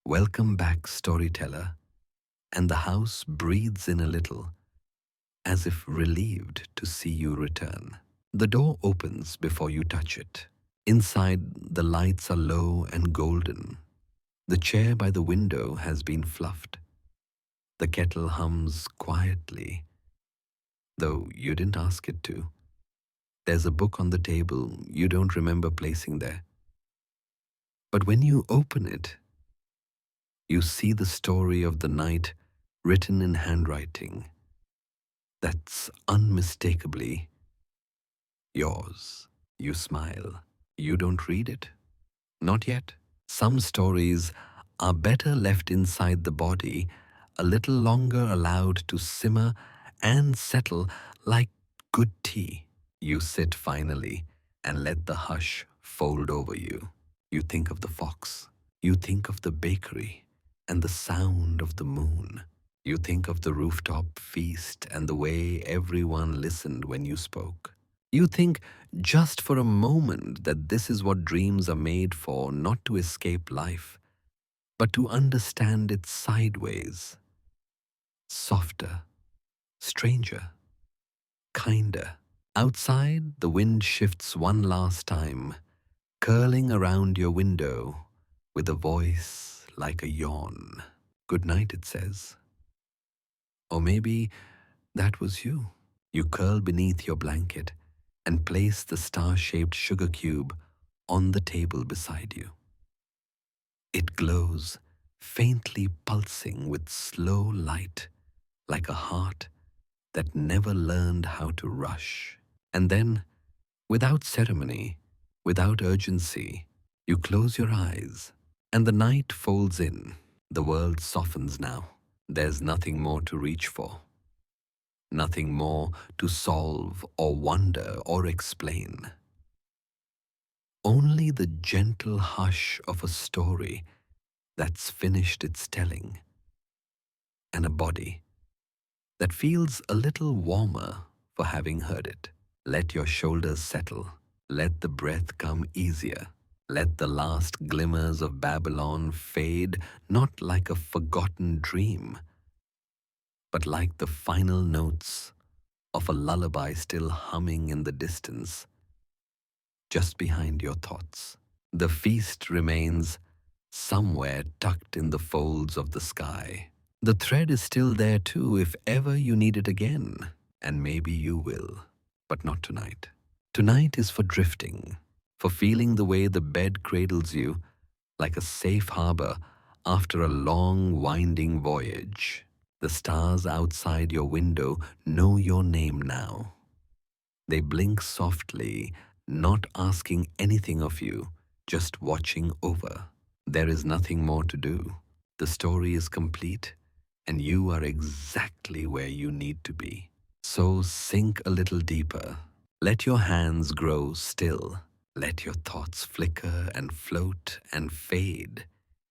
"Welcome back, storyteller," and the house breathes in a little, as if relieved to see you return. The door opens before you touch it. Inside, the lights are low and golden. The chair by the window has been fluffed. The kettle hums quietly, though you didn't ask it to. There's a book on the table you don't remember placing there. But when you open it, you see the story of the night written in handwriting that's unmistakably yours. You smile. You don't read it. Not yet. Some stories are better left inside the body, a little longer allowed to simmer and settle like good tea. You sit finally and let the hush fold over you. You think of the fox. You think of the bakery and the sound of the moon. You think of the rooftop feast and the way everyone listened when you spoke. You think just for a moment that this is what dreams are made for, not to escape life, but to understand it sideways, softer, stranger, kinder. Outside, the wind shifts one last time, curling around your window with a voice like a yawn. Good night, it says. Or maybe that was you. You curl beneath your blanket and place the star-shaped sugar cube on the table beside you. It glows, faintly pulsing with slow light, like a heart that never learned how to rush. And then, without ceremony, without urgency, you close your eyes, and the night folds in. The world softens now. There's nothing more to reach for, nothing more to solve or wonder or explain. Only the gentle hush of a story that's finished its telling, and a body that feels a little warmer for having heard it. Let your shoulders settle. Let the breath come easier. Let the last glimmers of Babylon fade, not like a forgotten dream, but like the final notes of a lullaby still humming in the distance, just behind your thoughts. The feast remains somewhere tucked in the folds of the sky. The thread is still there too if ever you need it again, and maybe you will, but not tonight. Tonight is for drifting, for feeling the way the bed cradles you like a safe harbor after a long, winding voyage. The stars outside your window know your name now. They blink softly, not asking anything of you, just watching over. There is nothing more to do. The story is complete, and you are exactly where you need to be. So sink a little deeper. Let your hands grow still. Let your thoughts flicker and float and fade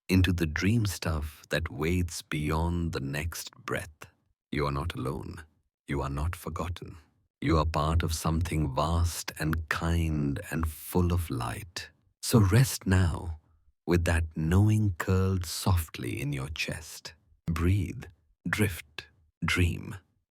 into the dream stuff that waits beyond the next breath. You are not alone. You are not forgotten. You are part of something vast and kind and full of light. So rest now with that knowing curled softly in your chest. Breathe, drift, dream.